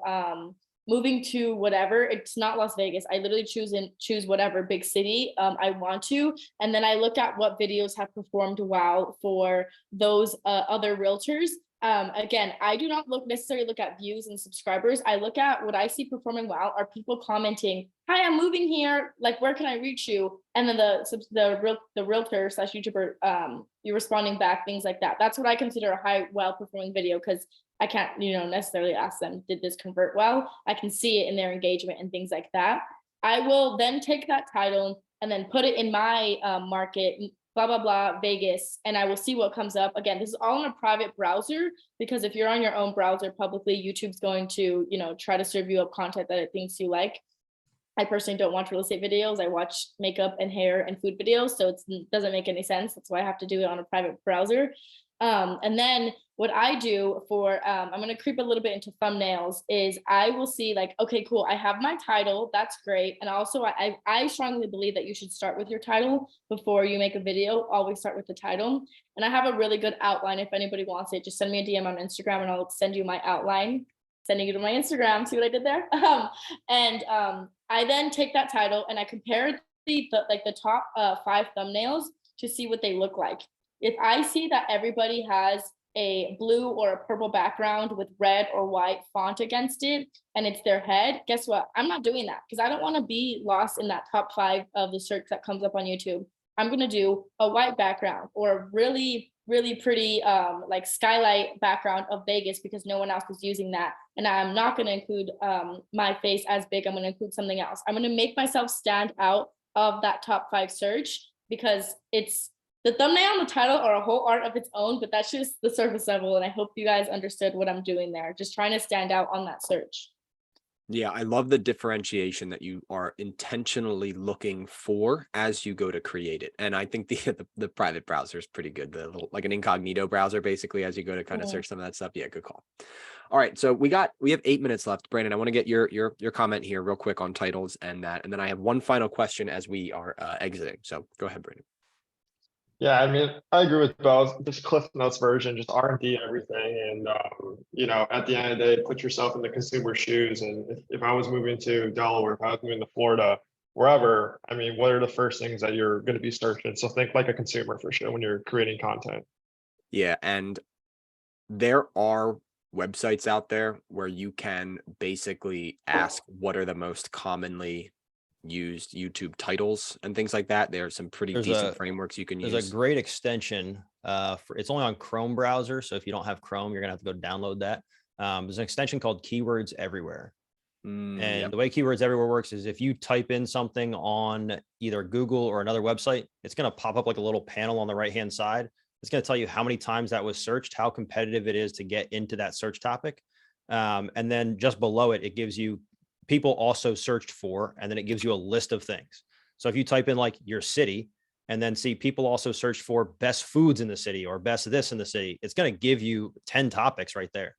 moving to whatever. It's not Las Vegas. I literally choose whatever big city I want to. And then I look at what videos have performed well for those other realtors. Again, I do not necessarily look at views and subscribers. I look at what I see performing well are people commenting, "Hi, I'm moving here. Like, where can I reach you?" And then the realtor / YouTuber, you're responding back, things like that. That's what I consider a high, well-performing video, because I can't, necessarily ask them, did this convert well? I can see it in their engagement and things like that. I will then take that title and then put it in my market, blah, blah, blah, Vegas, and I will see what comes up. Again, this is all in a private browser, because if you're on your own browser publicly, YouTube's going to, try to serve you up content that it thinks you like. I personally don't watch real estate videos. I watch makeup and hair and food videos, so it doesn't make any sense. That's why I have to do it on a private browser. And then what I do for, I'm going to creep a little bit into thumbnails, is I will see like, okay, cool, I have my title, that's great. And also I strongly believe that you should start with your title before you make a video. Always start with the title. And I have a really good outline. If anybody wants it, just send me a DM on Instagram and I'll send you my outline. Sending you to my Instagram, see what I did there? I then take that title and I compare the top 5 thumbnails to see what they look like. If I see that everybody has a blue or a purple background with red or white font against it, and it's their head, guess what? I'm not doing that, because I don't want to be lost in that top 5 of the search that comes up on YouTube. I'm going to do a white background or a really, really pretty like skylight background of Vegas, because no one else is using that. And I'm not going to include my face as big. I'm going to include something else. I'm going to make myself stand out of that top 5 search, because it's, the thumbnail and the title are a whole art of its own, but that's just the surface level. And I hope you guys understood what I'm doing there. Just trying to stand out on that search. Yeah, I love the differentiation that you are intentionally looking for as you go to create it. And I think the private browser is pretty good. The little, like an incognito browser, basically, as you go to kind of search some of that stuff. Yeah, good call. All right, so we have 8 minutes left. Brandon, I want to get your comment here real quick on titles and that. And then I have one final question as we are exiting. So go ahead, Brandon. Yeah, I mean, I agree with Bell. Just Cliff Notes version, just R&D everything. And, at the end of the day, put yourself in the consumer's shoes. And if I was moving to Delaware, if I was moving to Florida, wherever, I mean, what are the first things that you're going to be searching? So think like a consumer for sure when you're creating content. Yeah, and there are websites out there where you can basically ask what are the most commonly used YouTube titles and things like that. There are some pretty decent frameworks you can use. There's a great extension it's only on Chrome browser, so if you don't have Chrome, you're gonna have to go download that. There's an extension called Keywords Everywhere, And the way Keywords Everywhere works is if you type in something on either Google or another website, it's going to pop up like a little panel on the right-hand side. It's going to tell you how many times that was searched, how competitive it is to get into that search topic. And then just below it, it gives you people also searched for, and then it gives you a list of things. So if you type in like your city and then see people also search for best foods in the city or best this in the city, it's going to give you 10 topics right there.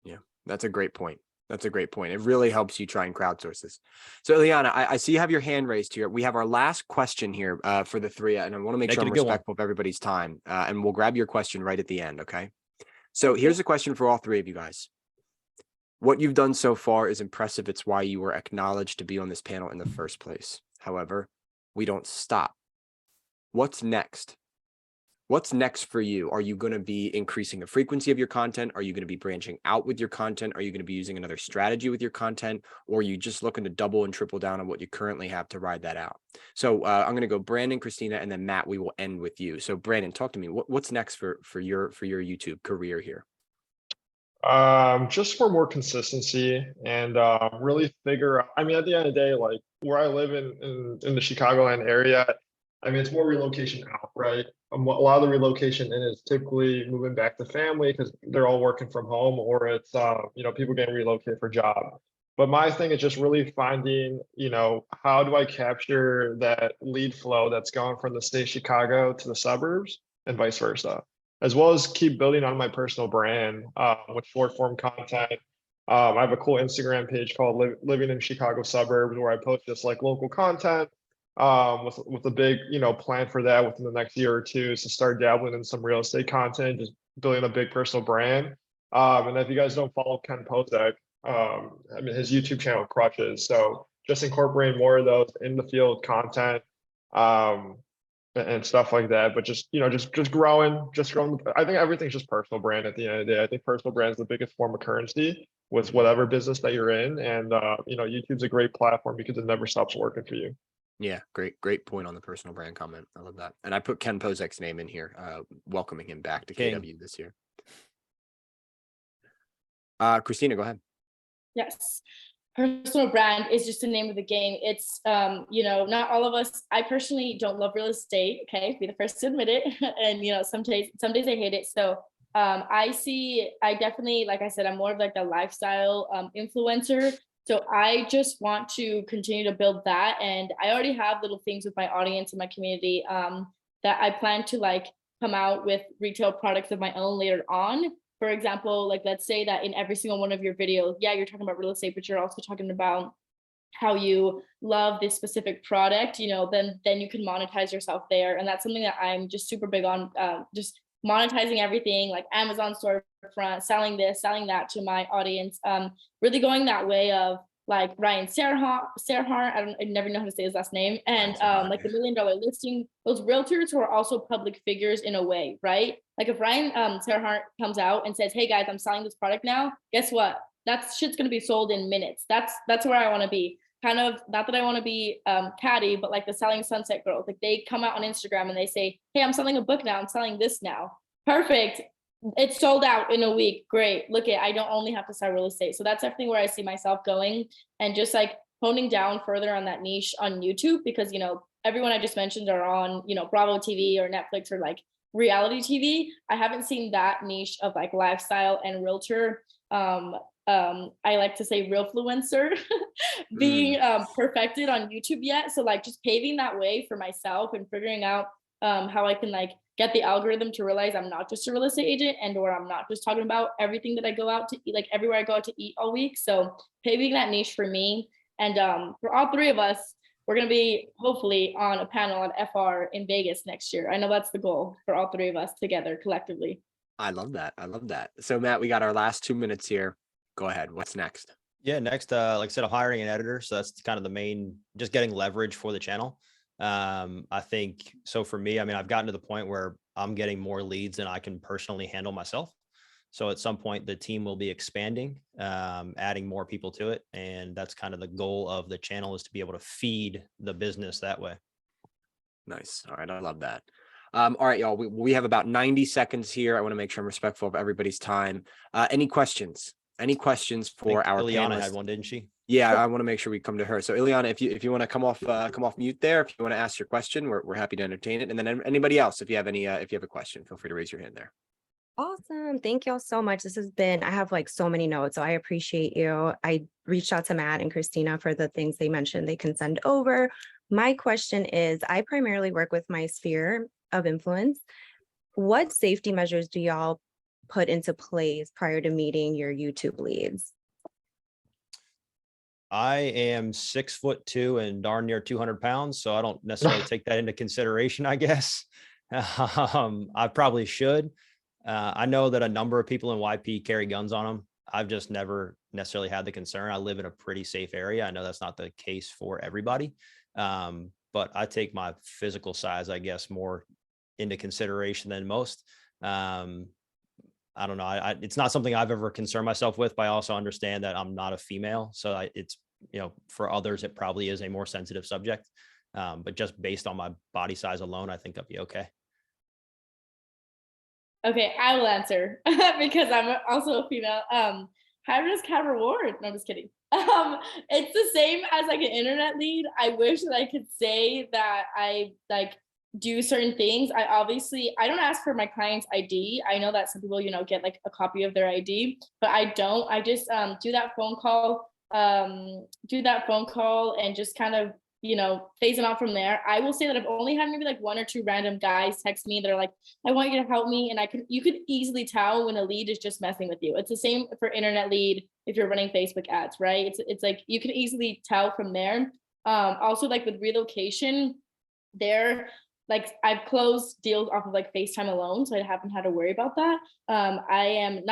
Yeah, that's a great point. That's a great point. It really helps you try and crowdsource this. So Liana, I see you have your hand raised here. We have our last question here for the three, and I want to make sure I'm respectful of everybody's time, and we'll grab your question right at the end, okay? So here's a question for all three of you guys. What you've done so far is impressive. It's why you were acknowledged to be on this panel in the first place. However, we don't stop. What's next? What's next for you? Are you going to be increasing the frequency of your content? Are you going to be branching out with your content? Are you going to be using another strategy with your content? Or are you just looking to double and triple down on what you currently have to ride that out? So I'm going to go Brandon, Kristina, and then Matt, we will end with you. So Brandon, talk to me. What's next for your YouTube career here? Just for more consistency and really figure out, I mean, at the end of the day, like where I live in the Chicagoland area, I mean, it's more relocation out, right? A lot of the relocation in is typically moving back to family because they're all working from home, or it's people getting relocated for job. But my thing is just really finding, how do I capture that lead flow that's going from the state of Chicago to the suburbs and vice versa, as well as keep building on my personal brand with short form content. I have a cool Instagram page called Living in Chicago Suburbs where I post just like local content. With a big, plan for that within the next year or two is to start dabbling in some real estate content, just building a big personal brand. And if you guys don't follow Ken Pozek, I mean, his YouTube channel crushes. So just incorporating more of those in the field content, and stuff like that. But just growing. I think everything's just personal brand at the end of the day. I think personal brand is the biggest form of currency with whatever business that you're in. And, YouTube's a great platform because it never stops working for you. Yeah, great point on the personal brand comment. I love that. And I put Ken Pozek's name in here, welcoming him back to KW this year. Kristina, go ahead. Yes. Personal brand is just the name of the game. It's, not all of us, I personally don't love real estate. Okay. Be the first to admit it. And, some days I hate it. So I definitely, like I said, I'm more of like the lifestyle influencer. So I just want to continue to build that. And I already have little things with my audience and my community that I plan to like come out with retail products of my own later on. For example, like let's say that in every single one of your videos, yeah, you're talking about real estate, but you're also talking about how you love this specific product, then you can monetize yourself there. And that's something that I'm just super big on, just monetizing everything like Amazon storefront, selling this, selling that to my audience. Really going that way of like Ryan Serhart, I never know how to say his last name. And like the $1 Million Listing, those realtors who are also public figures in a way, right? Like if Ryan Serhart comes out and says, hey guys, I'm selling this product now, guess what? That shit's gonna be sold in minutes. That's where I wanna be. Kind of, not that I wanna be catty, but like the Selling Sunset girls, like they come out on Instagram and they say, hey, I'm selling a book now, I'm selling this now. Perfect. It's sold out in a week. Great. Look at, I don't only have to sell real estate. So that's definitely where I see myself going and just like honing down further on that niche on YouTube, because, everyone I just mentioned are on, Bravo TV or Netflix or like reality TV. I haven't seen that niche of like lifestyle and realtor. I like to say realfluencer being perfected on YouTube yet. So like just paving that way for myself and figuring out how I can like get the algorithm to realize I'm not just a real estate agent and or I'm not just talking about everything that I go out to eat, like everywhere I go out to eat all week. So paving that niche for me. And for all three of us, we're going to be hopefully on a panel at FR in Vegas next year. I know that's the goal for all three of us together collectively. I love that. So Matt, we got our last 2 minutes here. Go ahead. What's next? Yeah, next, like I said, I'm hiring an editor. So that's kind of the main, just getting leverage for the channel. I think so for me, I mean, I've gotten to the point where I'm getting more leads than I can personally handle myself. So at some point the team will be expanding, adding more people to it. And that's kind of the goal of the channel, is to be able to feed the business that way. Nice. All right. I love that. All right, y'all, we have about 90 seconds here. I want to make sure I'm respectful of everybody's time. Any questions? Any questions for our Ileana panelists? had one, didn't she? Yeah, I want to make sure we come to her. So Ileana, if you want to come off mute there, if you want to ask your question, we're happy to entertain it. And then anybody else, if you have a question, feel free to raise your hand there. Awesome. Thank y'all so much. I have like so many notes, so I appreciate you. I reached out to Matt and Kristina for the things they mentioned they can send over. My question is, I primarily work with my sphere of influence. What safety measures do y'all put into place prior to meeting your YouTube leads? I am 6'2" and darn near 200 pounds, so I don't necessarily take that into consideration, I guess. I probably should. I know that a number of people in YP carry guns on them. I've just never necessarily had the concern. I live in a pretty safe area. I know that's not the case for everybody, but I take my physical size, I guess, more into consideration than most. I don't know. It's not something I've ever concerned myself with, but I also understand that I'm not a female. So it's, for others, it probably is a more sensitive subject. But just based on my body size alone, I think I'll be okay. Okay, I will answer because I'm also a female. High risk, high reward. No, I'm just kidding. It's the same as like an internet lead. I wish that I could say that I like do certain things. I don't ask for my client's ID. I know that some people, get like a copy of their ID, but I don't. I just do that phone call and just kind of phase them out from there. I will say that I've only had maybe like one or two random guys text me that are like, I want you to help me. And you could easily tell when a lead is just messing with you. It's the same for internet lead if you're running Facebook ads, right? It's like you can easily tell from there. Also like with relocation, I've closed deals off of like FaceTime alone, so I haven't had to worry about that. I'm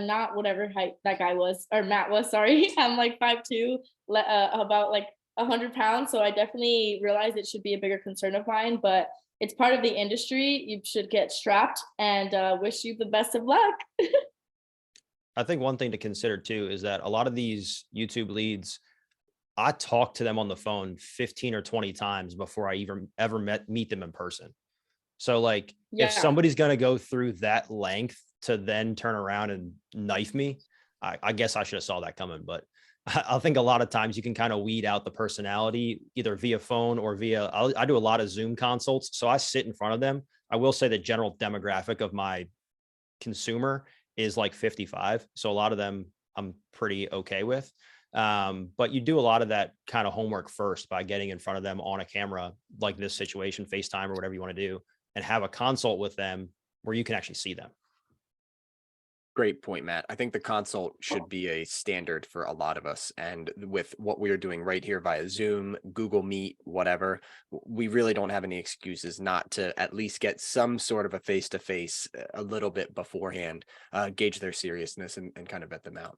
not whatever height that guy was, or Matt was, sorry. I'm like 5'2", about like 100 pounds. So I definitely realize it should be a bigger concern of mine, but it's part of the industry. You should get strapped, and wish you the best of luck. I think one thing to consider too is that a lot of these YouTube leads, I talk to them on the phone 15 or 20 times before I ever meet them in person. So like, if somebody's going to go through that length to then turn around and knife me, I guess I should have saw that coming. But I think a lot of times you can kind of weed out the personality either via phone or I do a lot of Zoom consults. So I sit in front of them. I will say the general demographic of my consumer is like 55. So a lot of them I'm pretty okay with. But you do a lot of that kind of homework first by getting in front of them on a camera, like this situation, FaceTime or whatever you want to do, and have a consult with them where you can actually see them. Great point, Matt. I think the consult should be a standard for a lot of us. And with what we are doing right here via Zoom, Google Meet, whatever, we really don't have any excuses not to at least get some sort of a face-to-face a little bit beforehand, gauge their seriousness and kind of vet them out.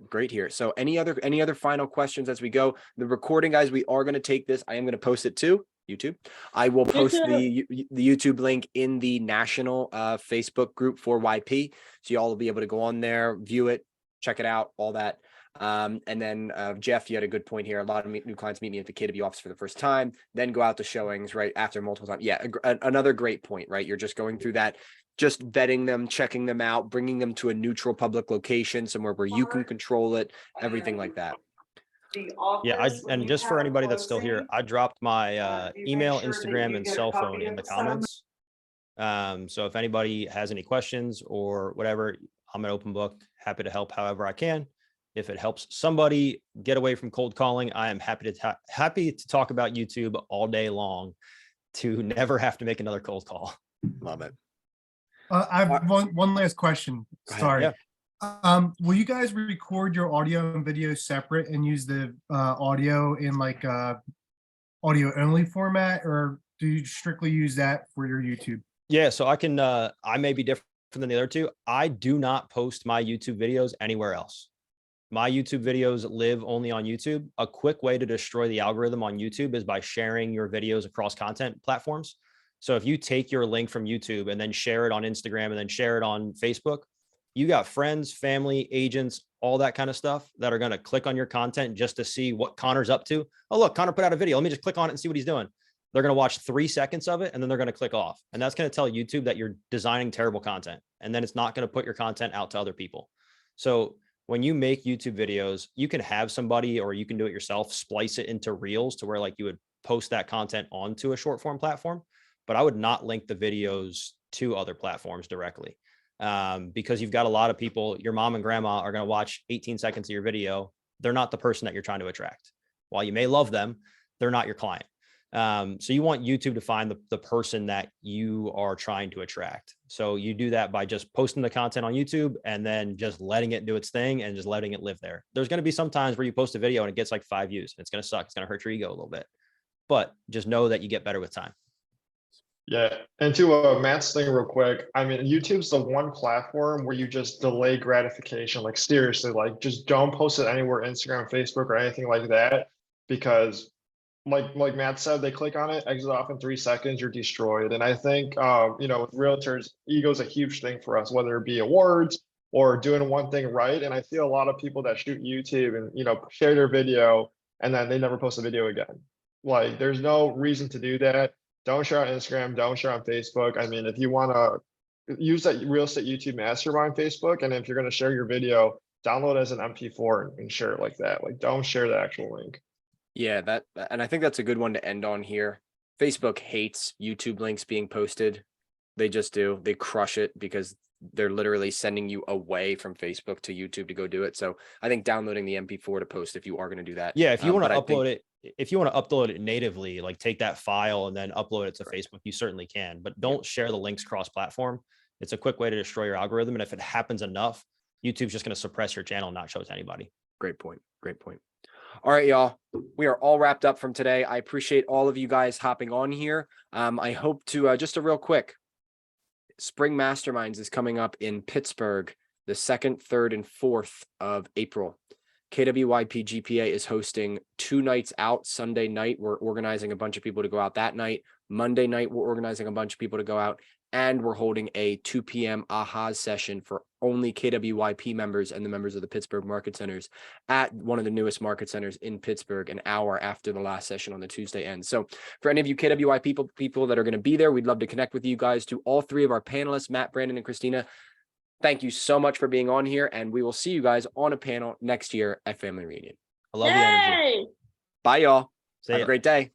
Great here. So any other final questions as we go? The recording, guys, we are going to take this. I am going to post it to YouTube. I will post the YouTube link in the national Facebook group for YP. So you all will be able to go on there, view it, check it out, all that. And then Jeff, you had a good point here. A lot of new clients meet me at the KW office for the first time, then go out to showings right after multiple times. Yeah, another great point, right? You're just going through that, just vetting them, checking them out, bringing them to a neutral public location, somewhere where you can control it, everything like that. Yeah, and just for anybody that's still here, I dropped my email, Instagram, and cell phone in the comments. So if anybody has any questions or whatever, I'm an open book, happy to help however I can. If it helps somebody get away from cold calling, I am happy to talk about YouTube all day long to never have to make another cold call. Love it. I have one last question. Sorry. Yeah. Will you guys record your audio and video separate and use the audio in like audio only format, or do you strictly use that for your YouTube? Yeah, so I may be different than the other two. I do not post my YouTube videos anywhere else. My YouTube videos live only on YouTube. A quick way to destroy the algorithm on YouTube is by sharing your videos across content platforms. So if you take your link from YouTube and then share it on Instagram and then share it on Facebook, you got friends, family, agents, all that kind of stuff that are going to click on your content just to see what Connor's up to. Oh, look, Connor put out a video. Let me just click on it and see what he's doing. They're going to watch 3 seconds of it and then they're going to click off. And that's going to tell YouTube that you're designing terrible content. And then it's not going to put your content out to other people. So when you make YouTube videos, you can have somebody, or you can do it yourself, splice it into reels to where like you would post that content onto a short form platform. But I would not link the videos to other platforms directly, because you've got a lot of people, your mom and grandma are going to watch 18 seconds of your video. They're not the person that you're trying to attract. While you may love them, they're not your client. So you want YouTube to find the person that you are trying to attract. So you do that by just posting the content on YouTube and then just letting it do its thing and just letting it live there. There's going to be some times where you post a video and it gets like 5 views, and it's going to suck. It's going to hurt your ego a little bit, but just know that you get better with time. Yeah, and to Matt's thing real quick, I mean, YouTube's the one platform where you just delay gratification. Like seriously, like just don't post it anywhere, Instagram, Facebook, or anything like that, because like Matt said, they click on it, exit off in 3 seconds, you're destroyed. And I think you know, with realtors, ego is a huge thing for us, whether it be awards or doing one thing right. And I see a lot of people that shoot YouTube and, you know, share their video and then they never post a video again. Like there's no reason to do that. Don't share on Instagram, don't share on Facebook. I mean, if you want to use that real estate YouTube mastermind Facebook, and if you're going to share your video, download it as an MP4 and share it like that. Like don't share the actual link. Yeah, and I think that's a good one to end on here. Facebook hates YouTube links being posted. They just do. They crush it because they're literally sending you away from Facebook to YouTube to go do it. So I think downloading the MP4 to post if you are going to do that. Yeah, if you want to upload it, if you want to upload it natively, like take that file and then upload it to Facebook, you certainly can, but don't share the links cross-platform. It's a quick way to destroy your algorithm. And if it happens enough, YouTube's just going to suppress your channel and not show it to anybody. Great point. Great point. All right, y'all, we are all wrapped up from today. I appreciate all of you guys hopping on here. I hope to just a real quick, Spring Masterminds is coming up in Pittsburgh, the 2nd, 3rd, and 4th of April. KWYP GPA is hosting 2 nights out. Sunday night, we're organizing a bunch of people to go out that night. Monday night, we're organizing a bunch of people to go out. And we're holding a 2 p.m. AHA session for only KWYP members and the members of the Pittsburgh market centers at one of the newest market centers in Pittsburgh, an hour after the last session on the Tuesday end. So for any of you KWYP people that are going to be there, we'd love to connect with you guys. To all 3 of our panelists, Matt, Brandon, and Kristina, thank you so much for being on here, and we will see you guys on a panel next year at Family Reunion. I love the energy. Bye, y'all. See Have ya. a great day.